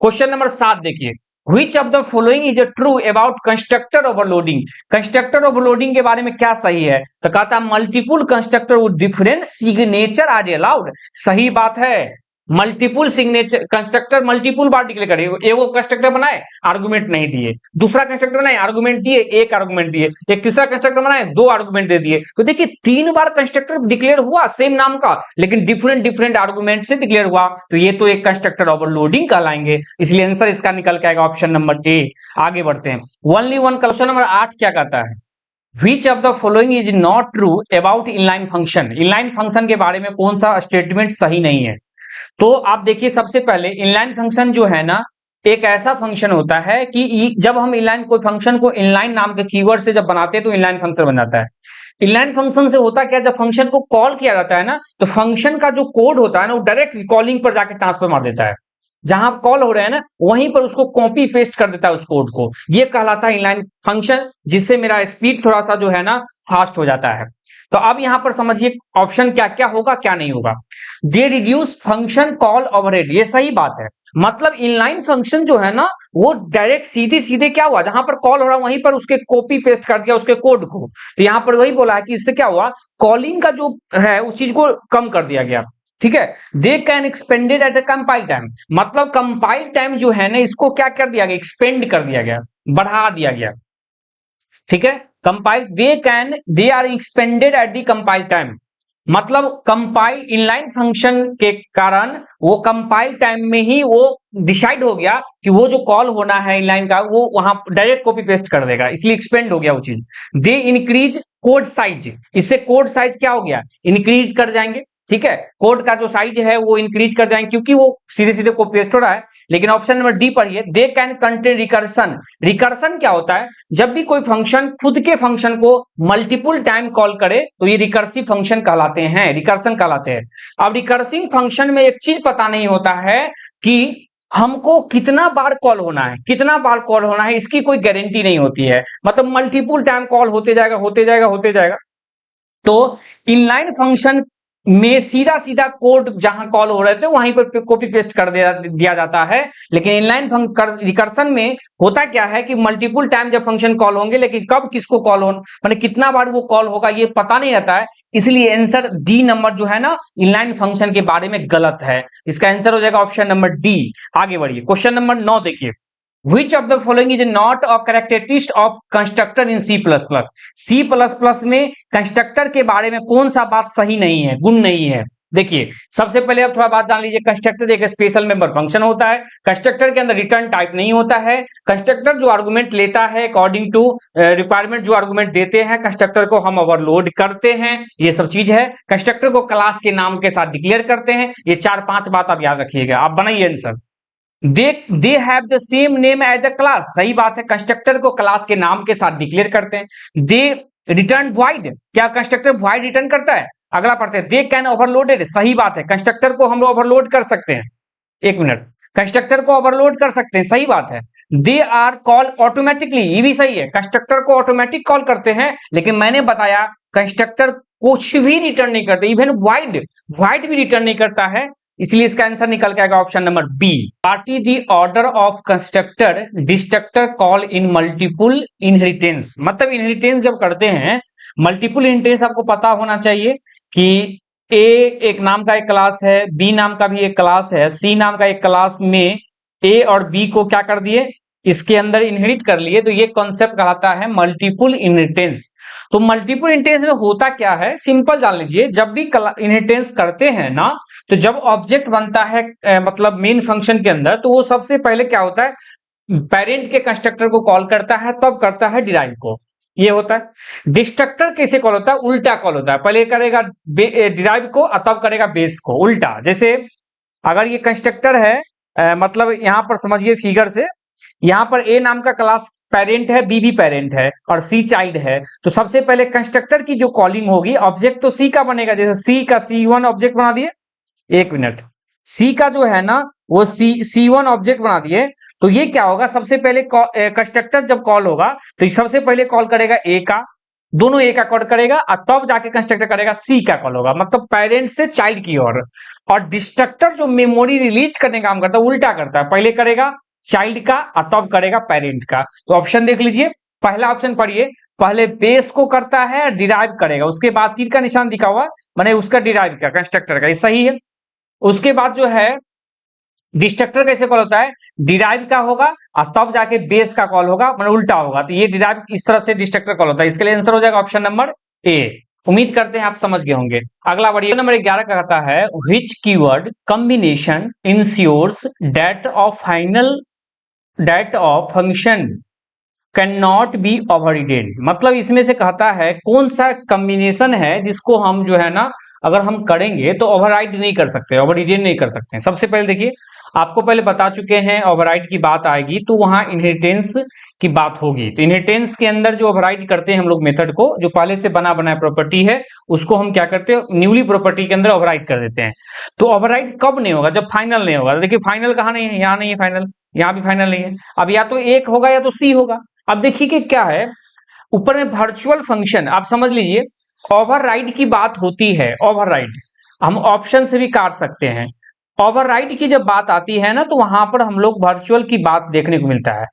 Question number 7 देखिए, Which of the following is true about constructor overloading? Constructor overloading के बारे में क्या सही है? तो कहता है multiple constructor with different signature are allowed. सही बात है, मल्टीपुल सिग्नेचर कंस्ट्रक्टर मल्टीपुल बार डिक्लेयर करे। एगो कंस्ट्रक्टर बनाए, आर्गुमेंट नहीं दिए, दूसरा कंस्ट्रक्टर बनाए, आर्गुमेंट दिए, एक आर्गुमेंट दिए, एक तीसरा कंस्ट्रक्टर बनाए, दो आर्गुमेंट दे दिए। तो देखिए 3 बार कंस्ट्रक्टर डिक्लेयर हुआ सेम नाम का, लेकिन डिफरेंट डिफरेंट आर्गुमेंट से डिक्लेयर हुआ, तो ये तो एक कंस्ट्रक्टर ओवरलोडिंग कहलाएंगे। इसलिए आंसर इसका निकल के आएगा ऑप्शन नंबर ए। आगे बढ़ते हैं, ओनली वन। क्वेश्चन नंबर 8 क्या कहता है? Which of the following is not true about inline function? Inline function के बारे में कौन सा स्टेटमेंट सही नहीं है? तो आप देखिए, सबसे पहले इनलाइन फंक्शन जो है ना, एक ऐसा फंक्शन होता है कि जब हम इनलाइन कोई फंक्शन को इनलाइन नाम के कीवर्ड से जब बनाते हैं तो इनलाइन फंक्शन बन जाता है। इनलाइन फंक्शन से होता क्या, जब फंक्शन को कॉल किया जाता है ना, तो फंक्शन का जो कोड होता है ना, वो डायरेक्ट कॉलिंग पर जाके ट्रांसफर मार देता है। जहां कॉल हो रहे हैं ना, वहीं पर उसको कॉपी पेस्ट कर देता है उस कोड को। ये कहलाता है इनलाइन फंक्शन, जिससे मेरा स्पीड थोड़ा सा जो है ना फास्ट हो जाता है। तो अब यहां पर समझिए ऑप्शन क्या क्या होगा, क्या नहीं होगा। They reduce function call overhead, ये सही बात है। मतलब इनलाइन फंक्शन जो है ना, वो डायरेक्ट सीधे सीधे क्या हुआ, जहां पर कॉल हो रहा है वहीं पर उसके कॉपी पेस्ट कर दिया उसके कोड को। तो यहां पर वही बोला है कि इससे क्या हुआ, कॉलिंग का जो है उस चीज को कम कर दिया गया। ठीक है, they can expanded at a compile time, मतलब कंपाइल टाइम जो है ना, इसको क्या कर दिया गया, एक्सपेंड कर दिया गया, बढ़ा दिया गया। ठीक है, compile they are expanded at the compile time, मतलब कंपाइल इनलाइन फंक्शन के कारण वो कंपाइल टाइम में ही वो डिसाइड हो गया कि वो जो कॉल होना है इनलाइन का, वो वहां डायरेक्ट कॉपी पेस्ट कर देगा, इसलिए एक्सपेंड हो गया वो चीज। दे इंक्रीज कोड साइज, इससे कोड साइज क्या हो गया, इंक्रीज कर जाएंगे। ठीक है, कोड का जो साइज है वो इंक्रीज कर जाएंगे क्योंकि वो सीधे सीधे को पेस्ट हो रहा है। लेकिन ऑप्शन नंबर डी पढ़िए, they can contain recursion. Recursion क्या होता है, जब भी कोई फंक्शन खुद के फंक्शन को मल्टीपुल टाइम कॉल करे तो ये रिकर्सिव फंक्शन कहलाते हैं, रिकर्सन कहलाते हैं। अब रिकर्सिव फंक्शन में एक चीज पता नहीं होता है कि हमको कितना बार कॉल होना है, कितना बार कॉल होना है, इसकी कोई गारंटी नहीं होती है। मतलब मल्टीपुल टाइम कॉल होते जाएगा होते जाएगा होते जाएगा। तो इनलाइन फंक्शन में सीधा सीधा कोड जहां कॉल हो रहे थे वहीं पर कॉपी पेस्ट कर दिया जाता है। लेकिन इनलाइन रिकर्सन में होता क्या है कि मल्टीपुल टाइम जब फंक्शन कॉल होंगे, लेकिन कब किसको कॉल हो, माने कितना बार वो कॉल होगा ये पता नहीं रहता है। इसलिए आंसर डी नंबर जो है ना, इनलाइन फंक्शन के बारे में गलत है। इसका आंसर हो जाएगा ऑप्शन नंबर डी। आगे बढ़िए, क्वेश्चन नंबर 9 देखिए, Which of the following is not a characteristic of constructor in C++? C++ में कंस्ट्रक्टर के बारे में कौन सा बात सही नहीं है, गुण नहीं है? देखिए, सबसे पहले आप थोड़ा बात जान लीजिए। कंस्ट्रक्टर एक स्पेशल मेंबर फंक्शन होता है। कंस्ट्रक्टर के अंदर रिटर्न टाइप नहीं होता है। कंस्ट्रक्टर जो आर्गुमेंट लेता है अकॉर्डिंग टू रिक्वायरमेंट, जो आर्गुमेंट देते हैं कंस्ट्रक्टर को हम ओवरलोड करते हैं, ये सब चीज है। कंस्ट्रक्टर को क्लास के नाम के साथ डिक्लेयर करते हैं। ये 4-5 बात आप याद रखिएगा, आप बनाइए answer. They have the same name as the class, सही बात है, कंस्ट्रक्टर को क्लास के नाम के साथ डिक्लेयर करते हैं। दे रिटर्न वॉइड, क्या कंस्ट्रक्टर वॉइड रिटर्न करता है? अगला पढ़ते हैं, दे कैन ओवरलोडेड, सही बात है, कंस्ट्रक्टर को हम ओवरलोड कर सकते हैं। एक मिनट, कंस्ट्रक्टर को ओवरलोड कर सकते हैं, सही बात है। दे आर कॉल ऑटोमेटिकली, ये भी सही है, कंस्ट्रक्टर को ऑटोमेटिक कॉल करते हैं, लेकिन मैंने बताया कंस्ट्रक्टर कुछ भी रिटर्न नहीं करते, इवन वाइड भी रिटर्न नहीं करता है, इसलिए इसका आंसर निकल के आएगा option number B. What is the order of constructor destructor call in multiple inheritance, मतलब इनहेरिटेंस जब करते हैं, मल्टीपल इनहेरिटेंस आपको पता होना चाहिए कि ए एक नाम का एक क्लास है, बी नाम का भी एक क्लास है, सी नाम का एक क्लास में ए और बी को क्या कर दिए, इसके अंदर इनहेरिट कर लिए, तो ये कॉन्सेप्ट कहलाता है मल्टीपल इनहेरिटेंस। तो मल्टीपल इनहेरिटेंस में होता क्या है, सिंपल जान लीजिए, जब भी इनहेरिटेंस करते हैं ना, तो जब ऑब्जेक्ट बनता है मतलब मेन फंक्शन के अंदर, तो वो सबसे पहले क्या होता है, पेरेंट के कंस्ट्रक्टर को कॉल करता है, तब करता है डिराइव को, ये होता है। डिस्ट्रक्टर कैसे कॉल होता है, उल्टा कॉल होता है, पहले करेगा डिराइव को और तब करेगा बेस को, उल्टा। जैसे अगर ये कंस्ट्रक्टर है मतलब यहां पर समझिए फिगर से, यहां पर ए नाम का क्लास पेरेंट है, बी भी पेरेंट है और सी चाइल्ड है, तो सबसे पहले कंस्ट्रक्टर की जो कॉलिंग होगी, ऑब्जेक्ट तो सी का बनेगा, जैसे सी का C1 ऑब्जेक्ट बना दिए, एक मिनट, सी का जो है ना वो C1 ऑब्जेक्ट बना दिए, तो ये क्या होगा, सबसे पहले कंस्ट्रक्टर जब कॉल होगा तो सबसे पहले कॉल करेगा ए का, दोनों ए का कॉल करेगा और तब जाके कंस्ट्रक्टर करेगा सी का कॉल होगा, मतलब पेरेंट से चाइल्ड की ओर। और डिस्ट्रक्टर जो मेमोरी रिलीज करने का काम करता है, उल्टा करता है, पहले करेगा चाइल्ड का और तब करेगा पेरेंट का। तो ऑप्शन देख लीजिए, पहला ऑप्शन पढ़िए, पहले बेस को करता है, डिराइव करेगा, उसके बाद तीर का निशान दिखा हुआ मैंने उसका डिराइव का कंस्ट्रक्टर का, ये सही है। उसके बाद जो है डिस्ट्रक्टर कैसे कॉल होता है, डिराइव का होगा और तब जाके बेस का कॉल होगा, मतलब उल्टा होगा, तो ये डिराइव इस तरह से डिस्ट्रक्टर कॉल होता है, इसके लिए आंसर हो जाएगा ऑप्शन नंबर ए। उम्मीद करते हैं आप समझ गए होंगे। अगला बढ़िए, नंबर 11 का कहता है, which keyword combination ensures that of function can not be overridden, मतलब इसमें से कहता है कौन सा कॉम्बिनेशन है जिसको हम जो है ना अगर हम करेंगे तो ओवरराइड नहीं कर सकते, ओवररिडेन नहीं कर सकते। सबसे पहले देखिए, आपको पहले बता चुके हैं ओवरराइड की बात आएगी तो वहां इनहेरिटेंस की बात होगी, तो इनहेरिटेंस के अंदर जो ओवरराइड करते हैं हम लोग मेथड को, जो पहले से बना बनाया प्रॉपर्टी है उसको हम क्या करते हैं, न्यूली प्रॉपर्टी के अंदर ओवरराइड कर देते हैं। तो ओवरराइड कब नहीं होगा, जब फाइनल नहीं होगा। देखिए फाइनल कहाँ नहीं है, यहाँ नहीं है फाइनल, यहाँ भी फाइनल नहीं है, अब या तो एक होगा या तो सी होगा। अब देखिए कि क्या है, ऊपर में वर्चुअल फंक्शन, आप समझ लीजिए ओवरराइड की बात होती है, ओवरराइड हम ऑप्शन से भी काट सकते हैं। ओवरराइड की जब बात आती है ना तो वहां पर हम लोग वर्चुअल की बात देखने को मिलता है।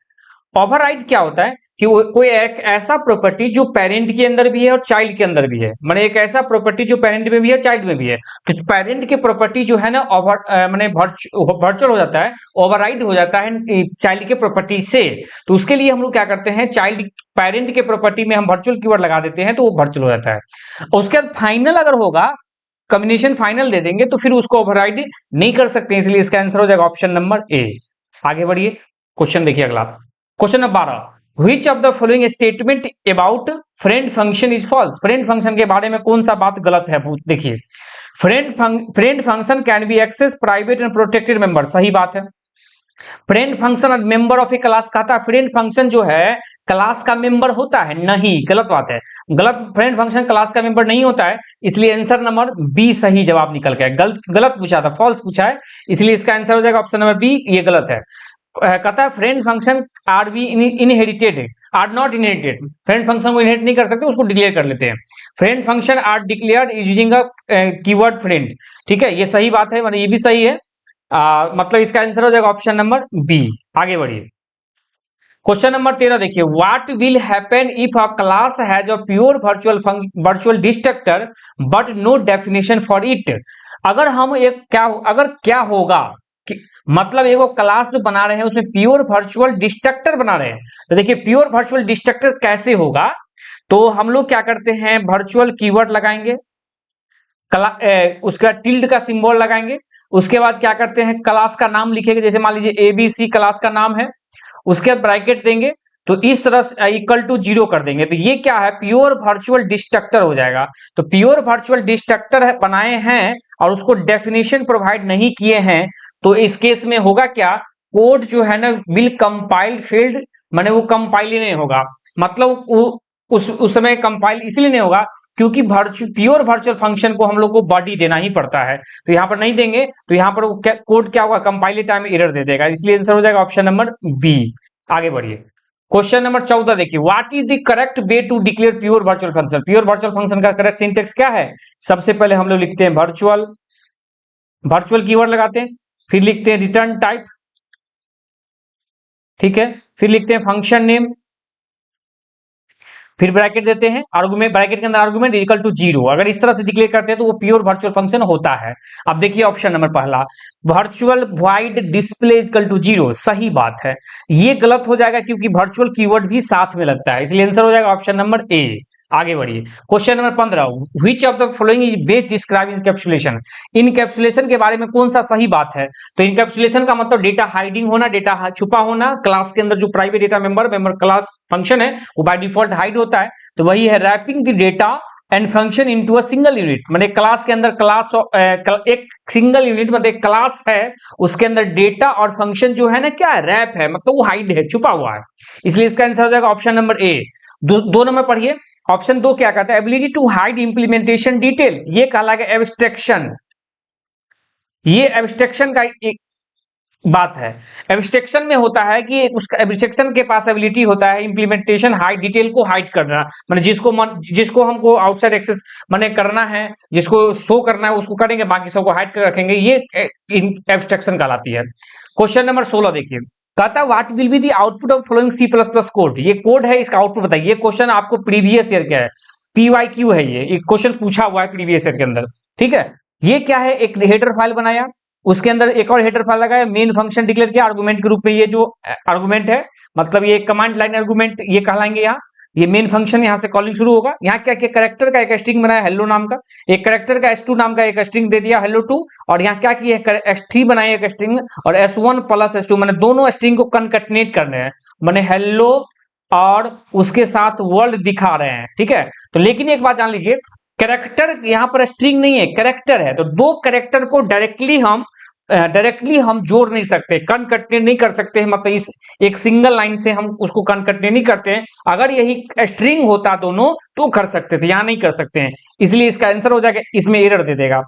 ओवरराइड क्या होता है कि कोई एक ऐसा प्रॉपर्टी जो पेरेंट के अंदर भी है और चाइल्ड के अंदर भी है, माने एक ऐसा प्रॉपर्टी जो पेरेंट में भी है चाइल्ड में भी है, तो पेरेंट की प्रॉपर्टी जो है ना माने वर्चुअल हो जाता है, ओवरराइड हो जाता है चाइल्ड के प्रॉपर्टी से। तो उसके लिए हम लोग क्या करते हैं, चाइल्ड पेरेंट के प्रॉपर्टी में हम वर्चुअल कीवर्ड लगा देते हैं तो वो वर्चुअल हो जाता है। उसके बाद फाइनल अगर होगा, कॉम्बिनेशन फाइनल दे देंगे तो फिर उसको ओवरराइड नहीं कर सकते, इसलिए इसका आंसर हो जाएगा ऑप्शन नंबर ए। आगे बढ़िए, क्वेश्चन देखिए अगला, question number 12, which of the following statement about friend function is false, friend function के बारे में कौन सा बात गलत है। देखिए friend function can be access private and protected member, सही बात है। Friend function member of a class कहता है, फ्रेंड फंक्शन जो है क्लास का मेंबर होता है, नहीं, गलत बात है, गलत, फ्रेंड फंक्शन क्लास का मेंबर नहीं होता है, इसलिए आंसर नंबर बी सही जवाब निकल गया। गलत पूछा था, फॉल्स पूछा है, इसलिए इसका आंसर हो जाएगा ऑप्शन नंबर बी, ये गलत है। कहता है friend function are be inherited, are not inherited, friend function को इनहेरिट नहीं कर सकते, उसको डिक्लेयर कर लेते हैं। Friend function are declared using a keyword friend, ठीक है, ये सही बात है, मतलब ये भी सही है, मतलब इसका आंसर हो जाएगा ऑप्शन नंबर बी। आगे बढ़िए, क्वेश्चन नंबर 13 देखिए, what will happen if a class has a pure virtual destructor but no definition for it, अगर हम एक क्या होगा मतलब एक क्लास जो बना रहे हैं उसमें प्योर वर्चुअल डिस्ट्रक्टर बना रहे हैं, तो देखिए प्योर वर्चुअल डिस्ट्रक्टर कैसे होगा, तो हम लोग क्या करते हैं, वर्चुअल कीवर्ड लगाएंगे, उसका टिल्ड का सिंबल लगाएंगे, उसके बाद क्या करते हैं, क्लास का नाम लिखेंगे, जैसे मान लीजिए ABC क्लास का नाम है, उसके बाद ब्रैकेट देंगे, तो इस तरह से इक्वल टू 0 कर देंगे, तो ये क्या है, प्योर वर्चुअल डिस्ट्रक्टर हो जाएगा। तो प्योर वर्चुअल डिस्ट्रक्टर बनाए हैं और उसको डेफिनेशन प्रोवाइड नहीं किए हैं, तो इस केस में होगा क्या, कोड जो है ना विल कंपाइल फेल्ड, माने वो कंपाइल ही नहीं होगा, मतलब वो उस समय कंपाइल इसलिए नहीं होगा क्योंकि प्योर वर्चुअल फंक्शन को हम लोग को बॉडी देना ही पड़ता है, तो यहाँ पर नहीं देंगे तो यहाँ पर कोड क्या होगा, कंपाइल टाइम एरर दे देगा, इसलिए आंसर हो जाएगा ऑप्शन नंबर बी। आगे बढ़िए, क्वेश्चन नंबर 14 देखिए, what is the correct way to declare pure virtual function. Pure virtual function का करेक्ट सिंटेक्स क्या है? सबसे पहले हम लोग लिखते हैं वर्चुअल, वर्चुअल कीवर्ड लगाते हैं, फिर लिखते हैं रिटर्न टाइप, ठीक है, फिर लिखते हैं फंक्शन नेम, फिर ब्रैकेट देते हैं, आर्गुमेंट, ब्रैकेट के अंदर आर्गुमेंट इक्वल टू 0। अगर इस तरह से डिक्लेयर करते हैं तो वो प्योर वर्चुअल फंक्शन होता है। अब देखिए ऑप्शन नंबर पहला, virtual void display equal to 0, सही बात है। ये गलत हो जाएगा क्योंकि वर्चुअल कीवर्ड भी साथ में लगता है, इसलिए आंसर हो जाएगा ऑप्शन नंबर ए। आगे बढ़िए, question number 15, which of the following is best describe encapsulation. Encapsulation के बारे में कौन सा सही बात है? तो इनकैप्सुलेशन का मतलब डेटा हाइडिंग होना, डेटा छुपा होना, क्लास के अंदर जो private data member class function है वो बाय डिफॉल्ट हाइड होता है, तो वही है wrapping the data and function into a single unit. मतलब क्लास के अंदर क्लास एक सिंगल यूनिट मतलब एक क्लास है, उसके अंदर डेटा और फंक्शन जो है ना क्या है, रैप है, मतलब वो हाइड है, छुपा हुआ है, इसलिए इसका आंसर हो जाएगा ऑप्शन नंबर ए। दो नंबर पढ़िए, ऑप्शन 2 क्या कहता है, ability to hide implementation detail, ये कहलाएगा एब्स्ट्रैक्शन। ये एब्स्ट्रैक्शन का एक बात है। एब्स्ट्रैक्शन में होता है कि उसका एब्स्ट्रैक्शन के पास एबिलिटी होता है इंप्लीमेंटेशन हाइड, डिटेल को हाइड करना, मतलब जिसको हमको आउटसाइड एक्सेस माने करना है, जिसको शो करना है उसको करेंगे, बाकी सबको हाइड कर रखेंगे, ये एब्स्ट्रैक्शन कहलाती है। क्वेश्चन नंबर 16 देखिए, कहता है what will be the output of following C++ code. ये कोड है, इसका आउटपुट बताइए। ये क्वेश्चन आपको प्रीवियस ईयर का है, PYQ है, ये क्वेश्चन पूछा हुआ है प्रीवियस ईयर के अंदर, ठीक है। ये क्या है, एक हेडर फाइल बनाया, उसके अंदर एक और हेडर फाइल लगाया, मेन फंक्शन डिक्लेयर किया आर्गुमेंट के रूप में। ये जो आर्गुमेंट है मतलब ये कमांड लाइन आर्गुमेंट ये कहलाएंगे। यहाँ ये मेन फंक्शन यहाँ से कॉलिंग शुरू होगा। यहाँ क्या किया, कैरेक्टर का एक स्ट्रिंग बनाया हेलो नाम का, एक कैरेक्टर का S2 नाम का एक स्ट्रिंग दे दिया hello2, और यहाँ क्या किया S3 बनाया एक स्ट्रिंग, और S1 प्लस S2 मैंने दोनों स्ट्रिंग को कनकटनेट करने हैं, मैंने हेलो और उसके साथ वर्ल्ड दिखा रहे हैं, ठीक है। तो लेकिन एक बात जान लीजिए, कैरेक्टर यहाँ पर स्ट्रिंग नहीं है, कैरेक्टर है, तो दो कैरेक्टर को डायरेक्टली हम जोड़ नहीं सकते, कनकटनेट नहीं कर सकते हैं, मतलब इस एक सिंगल लाइन से हम उसको कनकटनेट नहीं करते हैं। अगर यही स्ट्रिंग होता दोनों तो कर सकते थे, यहां नहीं कर सकते हैं, इसलिए इसका आंसर हो जाएगा, इसमें एरर दे देगा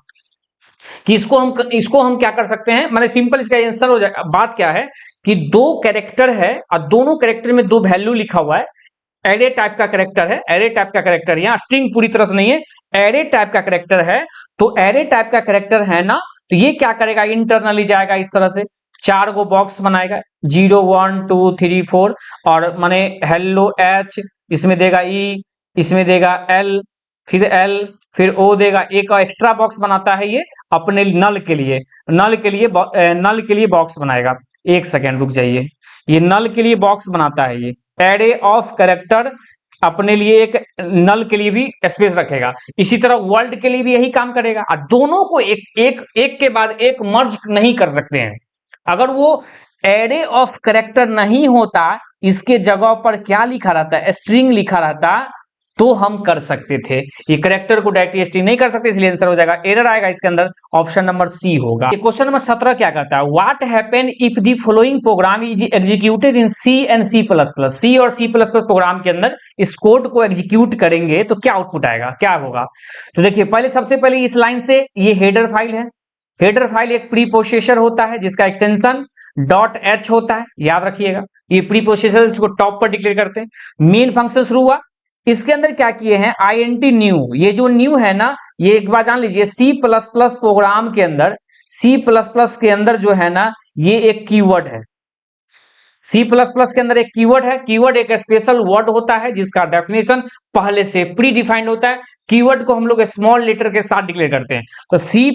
कि इसको हम क्या कर सकते हैं, मतलब सिंपल इसका आंसर हो जाएगा। बात क्या है कि दो कैरेक्टर है और दोनों कैरेक्टर में दो वैल्यू लिखा हुआ है, एरे टाइप का कैरेक्टर है, एरे टाइप का कैरेक्टर, यहाँ स्ट्रिंग पूरी तरह से नहीं है, एरे टाइप का कैरेक्टर है, तो एरे टाइप का कैरेक्टर है ना, तो ये क्या करेगा, इंटरनली जाएगा इस तरह से, 4 गो बॉक्स बनाएगा 0 1 2 3 4, और माने हेलो H, इसमें देगा E, इसमें देगा L, फिर O देगा, एक एक्स्ट्रा बॉक्स बनाता है ये अपने नल के लिए, नल के लिए बॉक्स बनाएगा। एक सेकेंड रुक जाइए, ये नल के लिए बॉक्स बनाता है, ये एरे ऑफ कैरेक्टर अपने लिए एक नल के लिए भी स्पेस रखेगा, इसी तरह वर्ल्ड के लिए भी यही काम करेगा, और दोनों को एक के बाद एक मर्ज नहीं कर सकते हैं। अगर वो एरे ऑफ कैरेक्टर नहीं होता, इसके जगह पर क्या लिखा रहता है, स्ट्रिंग लिखा रहता, तो हम कर सकते थे। ये कैरेक्टर को डायरेक्टली स्ट्रिंग नहीं कर सकते, इसलिए आंसर हो जाएगा, एरर आएगा इसके अंदर, ऑप्शन नंबर सी होगा। क्वेश्चन नंबर 17 क्या कहता है, what happen if the following programme is executed in C and C++। C और C++ प्रोग्राम के अंदर इस कोड को एग्जीक्यूट करेंगे तो क्या आउटपुट आएगा, क्या होगा। तो देखिए सबसे पहले इस लाइन से ये हेडर फाइल है, हेडर फाइल एक प्री प्रोसेसर होता है जिसका एक्सटेंशन .h होता है, याद रखिएगा, ये प्री प्रोसेसर इसको टॉप पर डिक्लेयर करते हैं। मेन फंक्शन शुरू हुआ, इसके अंदर क्या किए हैं, int न्यू, ये जो न्यू है ना, ये एक बार जान लीजिए C++ प्रोग्राम के अंदर, C++ के अंदर जो है ना, ये एक कीवर्ड है, C++ के अंदर एक कीवर्ड है। कीवर्ड एक स्पेशल वर्ड होता है जिसका डेफिनेशन पहले से प्री डिफाइंड होता है। कीवर्ड को हम लोग स्मॉल लेटर के साथ डिक्लेयर करते हैं। तो C++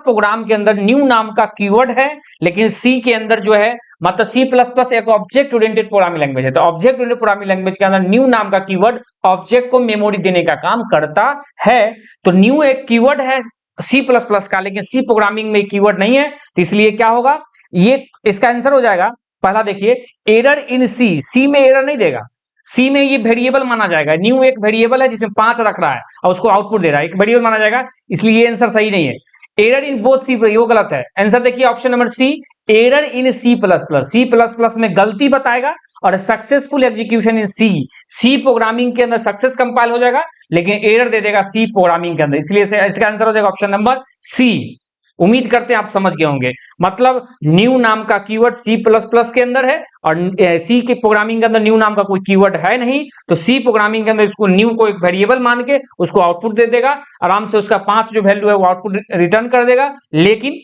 प्रोग्राम के अंदर न्यू नाम का कीवर्ड है, लेकिन C के अंदर जो है, मतलब C++ एक ऑब्जेक्ट ओरिएंटेड प्रोग्रामिंग लैंग्वेज है, तो ऑब्जेक्ट ओरिएंटेड प्रोग्रामिंग लैंग्वेज के अंदर न्यू नाम का कीवर्ड ऑब्जेक्ट को मेमोरी देने का काम करता है। तो न्यू एक कीवर्ड है C++ का, लेकिन C प्रोग्रामिंग में कीवर्ड नहीं है, तो इसलिए क्या होगा, ये इसका आंसर हो जाएगा। पहला देखिए, एरर इन सी में एरर नहीं देगा, सी में ये वेरिएबल माना जाएगा, न्यू एक वेरिएबल है जिसमें 5 रख रहा है और उसको आउटपुट दे रहा है, एक वेरिएबल माना जाएगा, इसलिए ये आंसर सही नहीं है। एरर इन बोथ सी, ये गलत है। आंसर देखिए option number C, error in C plus plus, C plus plus में गलती बताएगा, और successful execution in C, C programming के अंदर सक्सेस कंपाइल हो जाएगा लेकिन एरर दे देगा सी प्रोग्रामिंग के अंदर, इसलिए इसका आंसर हो जाएगा ऑप्शन नंबर सी। उम्मीद करते हैं आप समझ गए होंगे। मतलब न्यू नाम का कीवर्ड सी प्लस प्लस के अंदर है और सी के प्रोग्रामिंग के अंदर न्यू नाम का कोई कीवर्ड है नहीं, तो सी प्रोग्रामिंग के अंदर इसको न्यू को एक वेरिएबल मान के उसको आउटपुट दे देगा, आराम से उसका 5 जो वैल्यू है वो आउटपुट रिटर्न कर देगा। लेकिन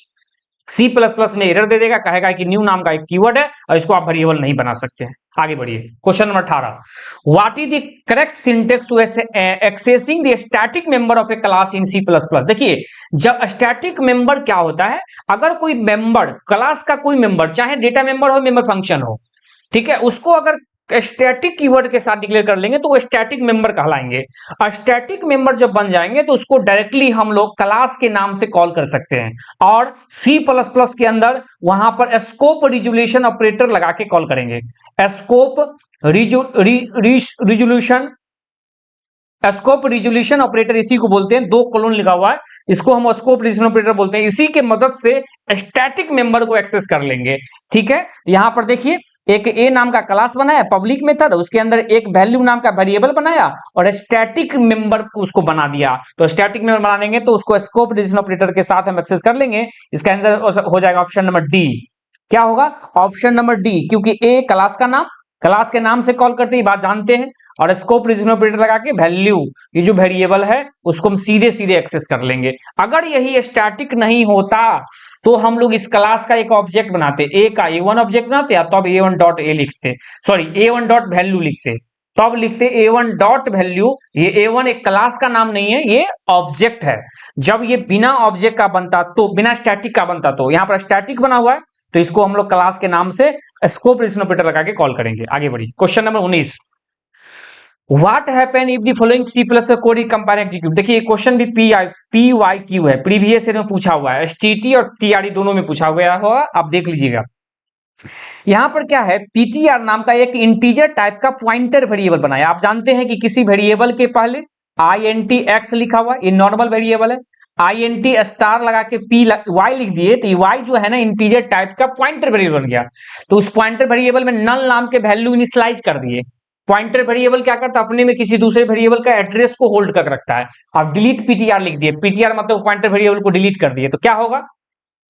सी प्लस प्लस में एरर दे देगा, कहेगा कि न्यू नाम का एक कीवर्ड है और इसको आप वेरिएबल नहीं बना सकते हैं। आगे बढ़िए, question number 18, what is the correct syntax to accessing the static member of a class in C plus plus. देखिए, जब स्टैटिक मेंबर क्या होता है, अगर कोई मेंबर क्लास का कोई मेंबर, चाहे डेटा मेंबर हो, मेंबर फंक्शन हो, ठीक है, उसको अगर स्टैटिक कीवर्ड के साथ डिक्लेयर कर लेंगे तो वो स्टैटिक मेंबर कहलाएंगे। और स्टैटिक मेंबर जब बन जाएंगे तो उसको डायरेक्टली हम लोग क्लास के नाम से कॉल कर सकते हैं, और सी प्लस प्लस के अंदर वहां पर स्कोप रिजोल्यूशन ऑपरेटर लगा के कॉल करेंगे। Scope resolution, scope resolution operator इसी को बोलते हैं, 2 कोलन लिखा हुआ है, इसको हम स्कोप रिजोल्यूशन ऑपरेटर बोलते हैं। इसी के मदद से स्टैटिक मेंबर को एक्सेस कर लेंगे। ठीक है, यहां पर देखिए, एक ए नाम का क्लास बनाया पब्लिक मेथड, उसके अंदर एक वैल्यू नाम का वेरिएबल बनाया और स्टैटिक मेंबर उसको बना दिया। तो स्टैटिक मेंबर बना लेंगे तो उसको स्कोप रिजोल्यूशन ऑपरेटर के साथ हम एक्सेस कर लेंगे। इसका आंसर हो जाएगा ऑप्शन नंबर डी। क्या होगा? ऑप्शन नंबर डी, क्योंकि ए क्लास का नाम, क्लास के नाम से कॉल करते ही बात जानते हैं, और स्कोप रिजोल्यूशन ऑपरेटर लगा के वैल्यू, ये जो वेरिएबल है उसको हम सीधे सीधे एक्सेस कर लेंगे। अगर यही स्टैटिक नहीं होता तो हम लोग इस क्लास का एक ऑब्जेक्ट बनाते, ए का A1 ऑब्जेक्ट बनाते, या तब A1 डॉट ए लिखते, सॉरी A1 डॉट वैल्यू लिखते, तब लिखते A1 डॉट वैल्यू। ये A1 एक क्लास का नाम नहीं है, ये ऑब्जेक्ट है। जब ये बिना ऑब्जेक्ट का बनता तो, बिना स्टैटिक का बनता, तो यहां पर स्टैटिक बना हुआ है तो इसको हम लोग क्लास के नाम से स्कोप रिजोल्यूशन ऑपरेटर लगा के कॉल करेंगे। आगे बढ़िए, question number 19, what happen if the following C plus code is compile execute. देखिए, क्वेश्चन भी PYQ है, प्रीवियस ईयर में पूछा हुआ है, STT और TRE दोनों में पूछा गया होगा, आप देख लीजिएगा। यहां पर क्या है, PTR नाम का एक इंटीजर टाइप का पॉइंटर वेरिएबल बनाया। आप जानते हैं कि किसी वेरिएबल के पहले int x लिखा हुआ, ये नॉर्मल वेरिएबल है, int स्टार लगा के y लिख दिए तो y जो है ना इंटीजर टाइप का पॉइंटर वेरिएबल बन गया। तो उस पॉइंटर वेरिएबल में नल नाम के वैल्यू इनिशियलाइज कर दिए। पॉइंटर वेरिएबल क्या करता है, अपने में किसी दूसरे वेरिएबल का एड्रेस को होल्ड कर रखता है। अब डिलीट PTR लिख दिए, PTR मतलब पॉइंटर वेरिएबल को डिलीट कर दिए, तो क्या होगा?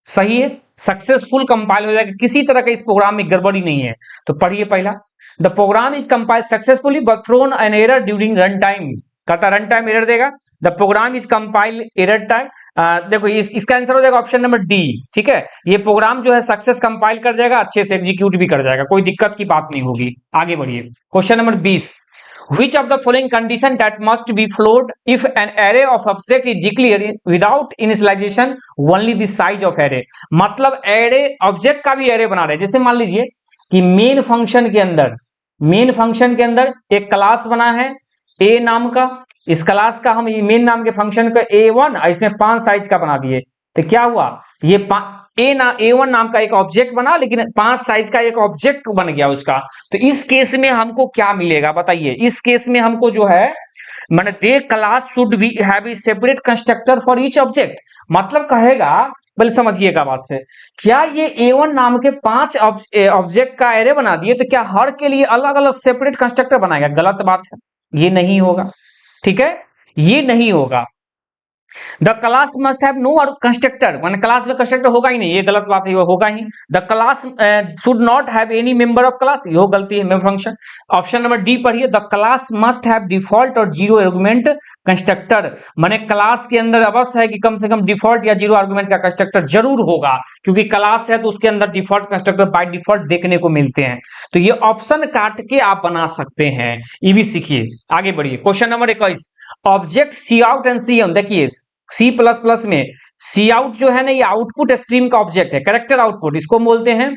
सही है, सक्सेसफुल कंपाइल हो जाएगा, किसी तरह का इस प्रोग्राम में गड़बड़ी नहीं है। तो पढ़िए पहला, the program is compile successfully but thrown an error during run time. कहता रन टाइम एरर देगा। The program is compile error time, देखो इसका आंसर हो जाएगा ऑप्शन नंबर डी। ठीक है, ये प्रोग्राम जो है सक्सेस कंपाइल कर जाएगा, अच्छे से एग्जीक्यूट भी कर जाएगा, कोई दिक्कत की बात नहीं होगी। आगे बढ़िए, question number 20, which of the following condition that must be followed if an array of object is declared without initialization only the size of array। मतलब array ऑब्जेक्ट का भी array बना रहे हैं। जैसे मान लीजिए कि मेन फंक्शन के अंदर एक क्लास बना है a नाम का, इस क्लास का हम मेन नाम के फंक्शन का A1 इसमें 5 साइज का बना दिए, तो क्या हुआ, ये A1 नाम का एक ऑब्जेक्ट बना, लेकिन 5 साइज का एक ऑब्जेक्ट बन गया उसका। तो इस केस में हमको क्या मिलेगा बताइए? इस केस में हमको जो है, मैंने the class should be have a separate constructor for each object. मतलब कहेगा, पहले समझिएगा बात से, क्या ये A1 नाम के 5 ऑब्जेक्ट का एरे बना दिए तो क्या हर के लिए अलग अलग सेपरेट कंस्ट्रक्टर बनाएगा? गलत बात है, ये नहीं होगा। ठीक है, ये नहीं होगा। The class must have no constructor, मान क्लास में कंस्ट्रक्टर होगा ही नहीं, ये गलत बात है, होगा ही। The class should not have any member of class, ये गलती है, member function. Option number D पढ़िए, the class must have default और 0 आर्गुमेंट कंस्ट्रक्टर। माने क्लास के अंदर अवश्य है कि कम से कम डिफॉल्ट या 0 आर्गुमेंट का कंस्ट्रक्टर जरूर होगा, क्योंकि क्लास है तो उसके अंदर डिफॉल्ट कंस्ट्रक्टर बाय डिफॉल्ट देखने को मिलते हैं। तो ये ऑप्शन काट के आप बना सकते हैं, ये भी सीखिए। आगे बढ़िए, question number 21, object C out and C in. देखिए सी प्लस प्लस में सी आउट जो है ना, ये आउटपुट स्ट्रीम का ऑब्जेक्ट है, कैरेक्टर आउटपुट इसको बोलते हैं,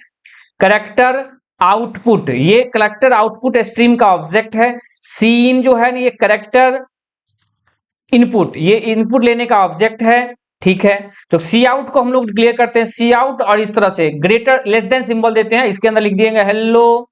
कैरेक्टर आउटपुट, ये कैरेक्टर आउटपुट स्ट्रीम का ऑब्जेक्ट है। सी इन जो है ना, ये कैरेक्टर इनपुट, ये इनपुट लेने का ऑब्जेक्ट है। ठीक है, तो सी आउट को हम लोग डिक्लेयर करते हैं सी आउट, और इस तरह से ग्रेटर लेस देन सिंबल देते हैं, इसके अंदर लिख दिएंगे हेलो,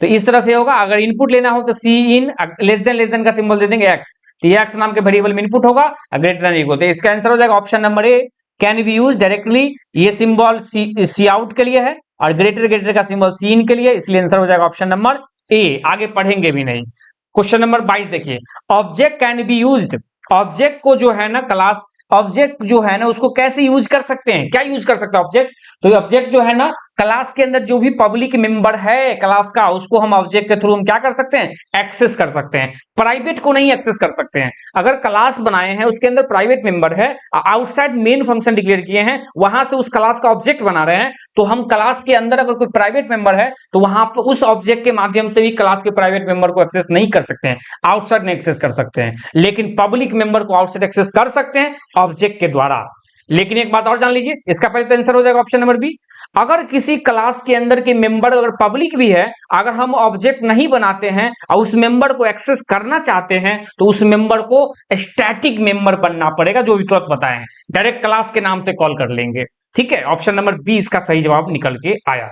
तो इस तरह से होगा। अगर इनपुट लेना हो तो सी इन, लेस देन का सिंबल दे देंगे एक्स, तो एक्स नाम के वेरिएबल में इनपुट होगा, ग्रेटर देन इक्वल, तो इसका आंसर हो जाएगा option number A, can be use directly, ये सिंबल सी आउट के लिए है और ग्रेटर ग्रेटर का सिंबल सी इन के लिए, इसलिए आंसर हो जाएगा ऑप्शन नंबर ए। आगे पढ़ेंगे भी नहीं। क्वेश्चन नंबर 22 देखिए, object can be used, object को जो है ना क्लास, ऑब्जेक्ट जो है ना उसको कैसे यूज कर सकते हैं, क्या यूज कर सकते हैं ऑब्जेक्ट, तो ऑब्जेक्ट जो है ना क्लास के अंदर जो भी पब्लिक मेंबर है क्लास का, उसको हम ऑब्जेक्ट के थ्रू हम क्या कर सकते हैं, एक्सेस कर सकते हैं। प्राइवेट को नहीं एक्सेस कर सकते हैं। अगर क्लास बनाए हैं उसके अंदर प्राइवेट मेंबर है, आउटसाइड मेन फंक्शन डिक्लेयर किए हैं, वहां से उस क्लास का ऑब्जेक्ट बना रहे हैं, तो हम क्लास के अंदर अगर कोई प्राइवेट मेंबर है तो वहां पर उस ऑब्जेक्ट के माध्यम से भी क्लास के प्राइवेट मेंबर को एक्सेस नहीं कर सकते हैं, आउटसाइड नहीं एक्सेस कर सकते हैं, लेकिन पब्लिक मेंबर को आउटसाइड एक्सेस कर सकते हैं ऑब्जेक्ट के द्वारा। लेकिन एक बात और जान लीजिए, इसका पहले तो आंसर हो जाएगा ऑप्शन नंबर बी। अगर किसी क्लास के अंदर के मेंबर अगर पब्लिक भी है, अगर हम ऑब्जेक्ट नहीं बनाते हैं और उस मेंबर को एक्सेस करना चाहते हैं तो उस मेंबर को स्टैटिक मेंबर बनना पड़ेगा, जो भी तुरंत बताएं, डायरेक्ट क्लास के नाम से कॉल कर लेंगे। ठीक है, ऑप्शन नंबर बी इसका सही जवाब निकल के आया।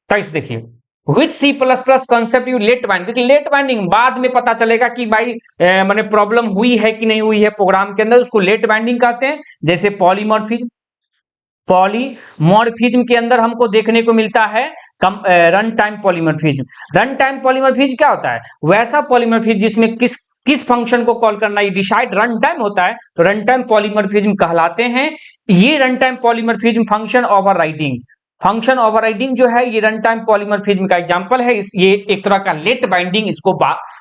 तो इस देखिए, which C plus plus concept you late binding, late binding बाद में पता चलेगा कि भाई मैंने प्रॉब्लम हुई है कि नहीं हुई है प्रोग्राम के अंदर, उसको लेट बाइंडिंग कहते हैं। जैसे पॉलीमॉर्फिज्म, पॉलीमॉर्फिज्म के अंदर हमको देखने को मिलता है run time polymorphism. Run time polymorphism क्या होता है, वैसा पॉलीमॉर्फिज्म जिसमें किस फंक्शन को कॉल करना ये डिसाइड रन टाइम होता है, तो रन टाइम पॉलीमॉर्फिज्म कहलाते हैं। ये run time polymorphism function overriding, function overriding जो है ये रन टाइम पॉलीमॉर्फिज्म का एग्जांपल है। ये एक तरह का लेट बाइंडिंग इसको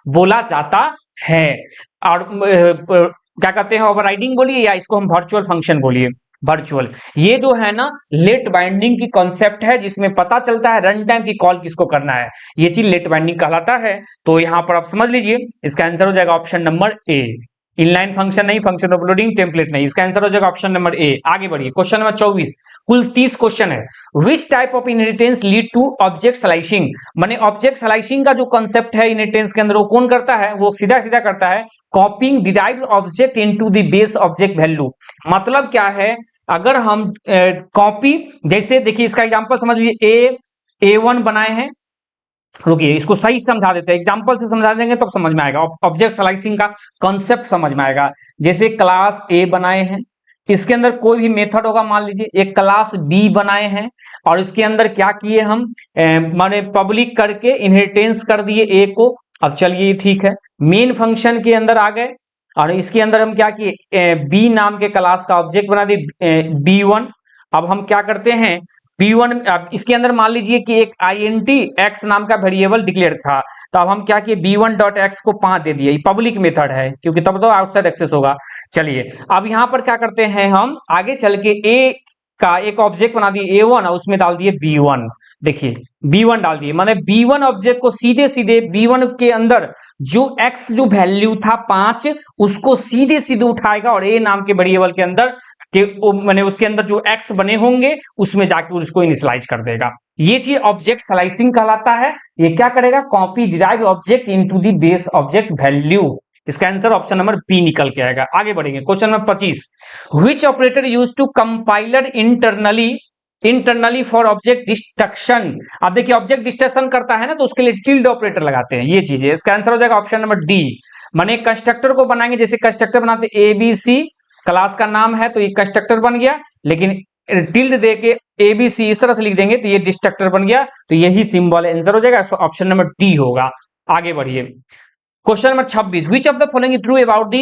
बोला जाता है। और क्या कहते हैं, ओवरराइडिंग बोलिए या इसको हम वर्चुअल फंक्शन बोलिए, वर्चुअल। ये जो है ना लेट बाइंडिंग की कॉन्सेप्ट है, जिसमें पता चलता है रन टाइम की कॉल किसको करना है, ये चीज लेट बाइंडिंग कहलाता है। तो यहां पर आप समझ लीजिए, इसका आंसर हो जाएगा option number A. Inline function नहीं, फंक्शन ओवरलोडिंग, टेम्पलेट नहीं, इसका आंसर हो जाएगा ऑप्शन नंबर ए। आगे बढ़िए, क्वेश्चन नंबर 24, कुल 30 क्वेश्चन है। Which type of inheritance lead to object slicing, माने ऑब्जेक्ट स्लाइसिंग का जो कॉन्सेप्ट है इनहेरिटेंस के अंदर वो कौन करता है, वो सीधा सीधा करता है कॉपिंग derived object into the base object value. मतलब क्या है, अगर हम कॉपी, जैसे देखिए इसका एग्जांपल समझ लीजिए, A1 बनाए हैं, रुकिए इसको सही समझा देते हैं, एग्जांपल से समझा देंगे तब समझ में आएगा, ऑब्जेक्ट स्लाइसिंग का कॉन्सेप्ट समझ में आएगा। जैसे क्लास ए बनाए हैं, इसके अंदर कोई भी मेथड होगा, मान लीजिए एक क्लास बी बनाए हैं और इसके अंदर क्या किए हम, माने पब्लिक करके इनहेरिटेंस कर दिए ए को। अब चलिए ठीक है, मेन फंक्शन के अंदर आ गए और इसके अंदर हम क्या किए, बी नाम के क्लास का ऑब्जेक्ट बना दिए B1। अब हम क्या करते हैं, B1, अब इसके अंदर मान लीजिए कि एक int x नाम का वेरिएबल डिक्लेयर था, तो अब हम क्या किए, B1.x को 5 दे दिए, पब्लिक मेथड है क्योंकि तब तो आउटसाइड एक्सेस होगा। चलिए अब यहां पर क्या करते हैं, हम आगे चल के a का एक ऑब्जेक्ट बना दिए A1 और उसमें डाल दिए B1। देखिए B1 डाल दिए, माने B1 ऑब्जेक्ट को सीधे सीधे B1 के अंदर जो x जो वैल्यू था 5 उसको सीधे सीधे उठाएगा और a नाम के वेरिएबल के अंदर कि मैंने उसके अंदर जो x बने होंगे उसमें जाके उसको इनिशियलाइज कर देगा। ये चीज ऑब्जेक्ट स्लाइसिंग कहलाता है। ये क्या करेगा, copy derive object into the base object value. इसका आंसर ऑप्शन नंबर बी निकल के आएगा। आगे बढ़ेंगे, question number 25, which operator used to compiler internally for object destruction. अब देखिए ऑब्जेक्ट डिस्ट्रक्शन करता है ना, तो उसके लिए टिल्ड ऑपरेटर लगाते हैं, ये चीज है। इसका आंसर हो जाएगा ऑप्शन नंबर डी। माने कंस्ट्रक्टर को बनाएंगे, जैसे कंस्ट्रक्टर बनाते ABC, क्लास का नाम है तो ये कंस्ट्रक्टर बन गया, लेकिन टिल्ड दे के ABC इस तरह से लिख देंगे तो ये डिस्ट्रक्टर बन गया, तो यही सिंबल आंसर हो जाएगा, ऑप्शन नंबर डी होगा। आगे बढ़िए, question number 26, which of the following true about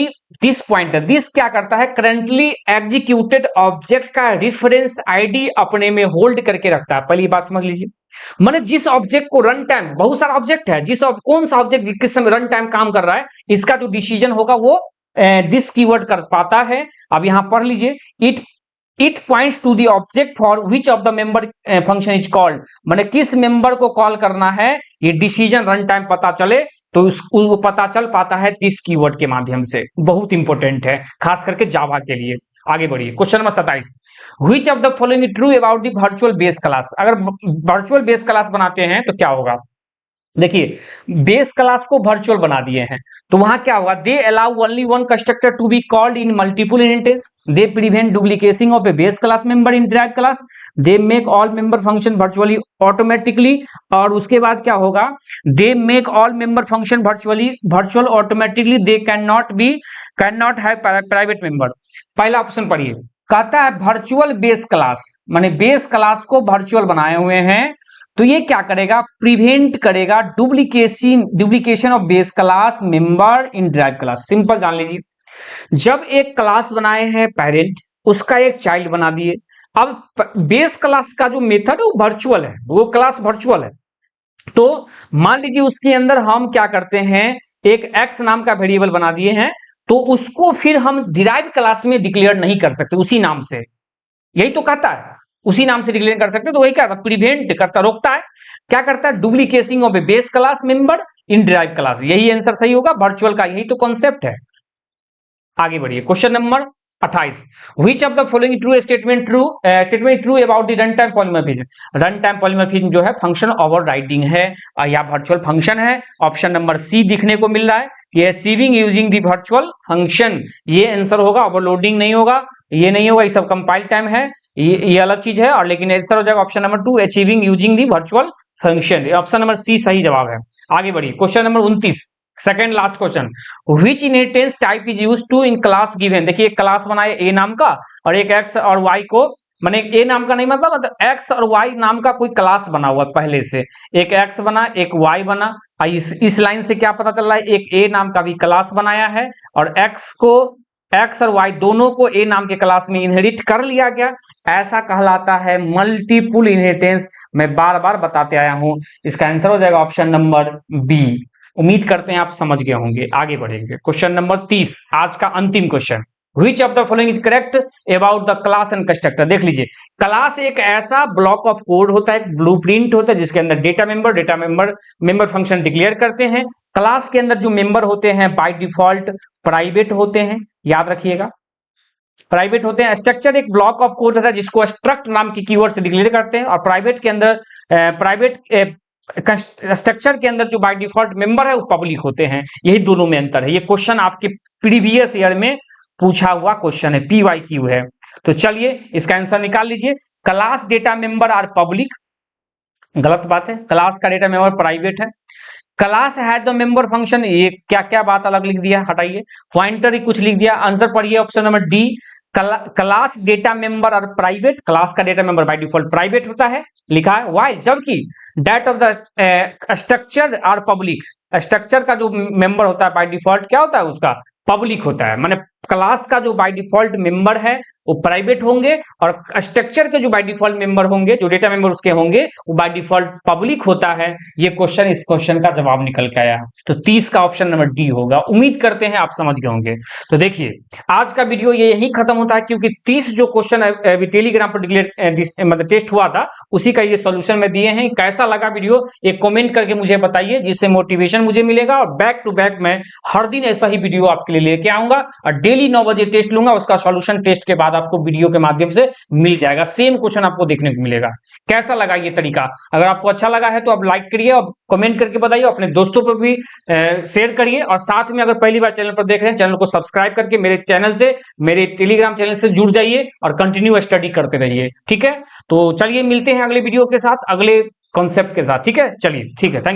this pointer. This क्या करता है, करंटली एग्जीक्यूटेड ऑब्जेक्ट का रेफरेंस आईडी अपने में होल्ड करके रखता है। पहली बात समझ लीजिए, माने जिस ऑब्जेक्ट को रन टाइम, बहुत सारा ऑब्जेक्ट है, कौन सा ऑब्जेक्ट किस समय रन टाइम काम कर रहा है, इसका जो डिसीजन होगा वो दिस कीवर्ड कर पाता है। अब यहां पढ़ लीजिए, it points to the object for which of the member function is called, माने किस मेंबर को कॉल करना है, ये डिसीजन रन टाइम पता चले तो उसको पता चल पाता है दिस कीवर्ड के माध्यम से। बहुत इंपॉर्टेंट है खास करके जावा के लिए। आगे बढ़िए, question number 27, which of the following true about the virtual base class. अगर वर्चुअल बेस क्लास बनाते हैं तो क्या होगा, देखिए बेस क्लास को वर्चुअल बना दिए हैं तो वहां क्या होगा, they allow only one constructor to be called in multiple inheritance, they prevent duplication of a base class member in derived class, they make all member function virtually automatically, और उसके बाद क्या होगा, they make all member function virtual automatically, they can not have private member. पहला ऑप्शन पढ़िए, कहता है वर्चुअल बेस क्लास, माने बेस क्लास को वर्चुअल बनाए हुए हैं, तो ये क्या करेगा, प्रिवेंट करेगा duplication of base class member in derive class. Simple जान लीजिए, जब एक क्लास बनाए हैं पेरेंट, उसका एक चाइल्ड बना दिए, अब बेस क्लास का जो मेथड है वो वर्चुअल है, वो क्लास वर्चुअल है, तो मान लीजिए उसके अंदर हम क्या करते हैं, एक एक्स नाम का वेरिएबल बना दिए हैं, तो उसको फिर हम डिराइव क्लास में डिक्लेयर नहीं कर सकते उसी नाम से, यही तो कहता है, उसी नाम से डिक्लेयर कर सकते, तो वही क्या प्रिवेंट करता, रोकता है, क्या करता है, duplicating of a base class member in derive class. यही आंसर सही होगा, वर्चुअल का यही तो कॉन्सेप्ट है। आगे बढ़िए, question number 28, which of the following true statement true about the run time polymorphism. Run time polymorphism जो है फंक्शन ओवरराइडिंग है या वर्चुअल फंक्शन है। ऑप्शन नंबर सी दिखने को मिल रहा है कि achieving using the virtual function, ये आंसर होगा, ओवरलोडिंग नहीं होगा, ये नहीं होगा, ये सब कंपाइल टाइम है, ये अलग चीज है, और लेकिन आंसर हो जाएगा option number 2 achieving using the virtual function. Option number C सही जवाब है। आगे बढ़िए, question number 29, second last question, which inheritance type is used to in class given. देखिए एक क्लास बनाए ए नाम का और एक एक्स और वाई को, माने ए नाम का नहीं मतलब एक्स और वाई नाम का कोई क्लास बना हुआ पहले से, एक एक्स बना एक वाई बना, इस लाइन से क्या पता चल रहा है, एक ए नाम का भी क्लास बनाया है और एक्स और वाई दोनों को ए नाम के क्लास में इनहेरिट कर लिया गया, ऐसा कहलाता है मल्टीपुल इनहेरिटेंस। मैं बार बार बताते आया हूं, इसका आंसर हो जाएगा ऑप्शन नंबर बी। उम्मीद करते हैं आप समझ गए होंगे। आगे बढ़ेंगे, क्वेश्चन नंबर 30, आज का अंतिम question, which of the following is correct about the class and constructor. देख लीजिए, क्लास एक ऐसा ब्लॉक ऑफ कोड होता है, एक ब्लूप्रिंट होता है जिसके अंदर डेटा मेंबर फंक्शन डिक्लेयर करते हैं। क्लास के अंदर जो मेंबर होते हैं बाय डिफॉल्ट प्राइवेट होते हैं, याद रखिएगा प्राइवेट होते हैं। स्ट्रक्चर एक ब्लॉक ऑफ कोड होता है जिसको स्ट्रक्ट नाम की कीवर्ड से डिक्लेयर करते हैं, और प्राइवेट के अंदर स्ट्रक्चर के अंदर जो बाय डिफॉल्ट मेंबर है वो पब्लिक होते हैं। यही दोनों में अंतर है। ये क्वेश्चन आपके प्रीवियस ईयर में पूछा हुआ क्वेश्चन है, PYQ है। तो चलिए इसका आंसर निकाल लीजिए। Class data member are public, गलत बात है, क्लास का डेटा मेंबर प्राइवेट है। Class has the member function, ये क्या क्या बात अलग लिख दिया, हटाइए। पॉइंटर ही कुछ लिख दिया। आंसर पढ़िए option number D, class data member और प्राइवेट, क्लास का data member by default private होता है, लिखा है वाइल, जबकि data of the structure are public, structure का जो मेंबर होता है बाय डिफॉल्ट क्या होता है उसका पब्लिक होता है। माने क्लास का जो बाय डिफॉल्ट मेंबर है वो प्राइवेट होंगे और स्ट्रक्चर के जो बाय डिफॉल्ट मेंबर होंगे, जो डेटा मेंबर उसके होंगे, वो बाय डिफॉल्ट पब्लिक होता है। ये क्वेश्चन, इस क्वेश्चन का जवाब निकल के आया। तो 30 का ऑप्शन नंबर डी होगा। उम्मीद करते हैं आप समझ गए होंगे। तो देखिए आज का वीडियो ये यही खत्म होता है, क्योंकि 30 जो क्वेश्चन अभी टेलीग्राम पर डिक्लेयर मतलब टेस्ट हुआ था उसी का ये सोल्यूशन में दिए हैं। कैसा लगा वीडियो एक कमेंट करके मुझे बताइए, जिससे मोटिवेशन मुझे मिलेगा, और बैक टू बैक मैं हर दिन ऐसा ही वीडियो आपके लिए लेके आऊंगा, और डेली 9 बजे टेस्ट लूंगा, उसका सॉल्यूशन टेस्ट के बाद आपको वीडियो के माध्यम से मिल जाएगा। सेम क्वेश्चन आपको देखने को मिलेगा। कैसा लगा ये तरीका? अगर आपको अच्छा लगा है तो आप लाइक करिए और कमेंट करके बताइए, अपने दोस्तों पर भी शेयर करिए, और साथ में अगर पहली बार चैनल पर देख रहे हैं, चैनल को सब्सक्राइब करके मेरे चैनल से, मेरे टेलीग्राम चैनल से जुड़ जाइए और कंटिन्यू स्टडी करते रहिए। ठीक है, तो चलिए मिलते हैं अगले वीडियो के साथ, अगले कॉन्सेप्ट के साथ। ठीक है, चलिए ठीक है, थैंक यू।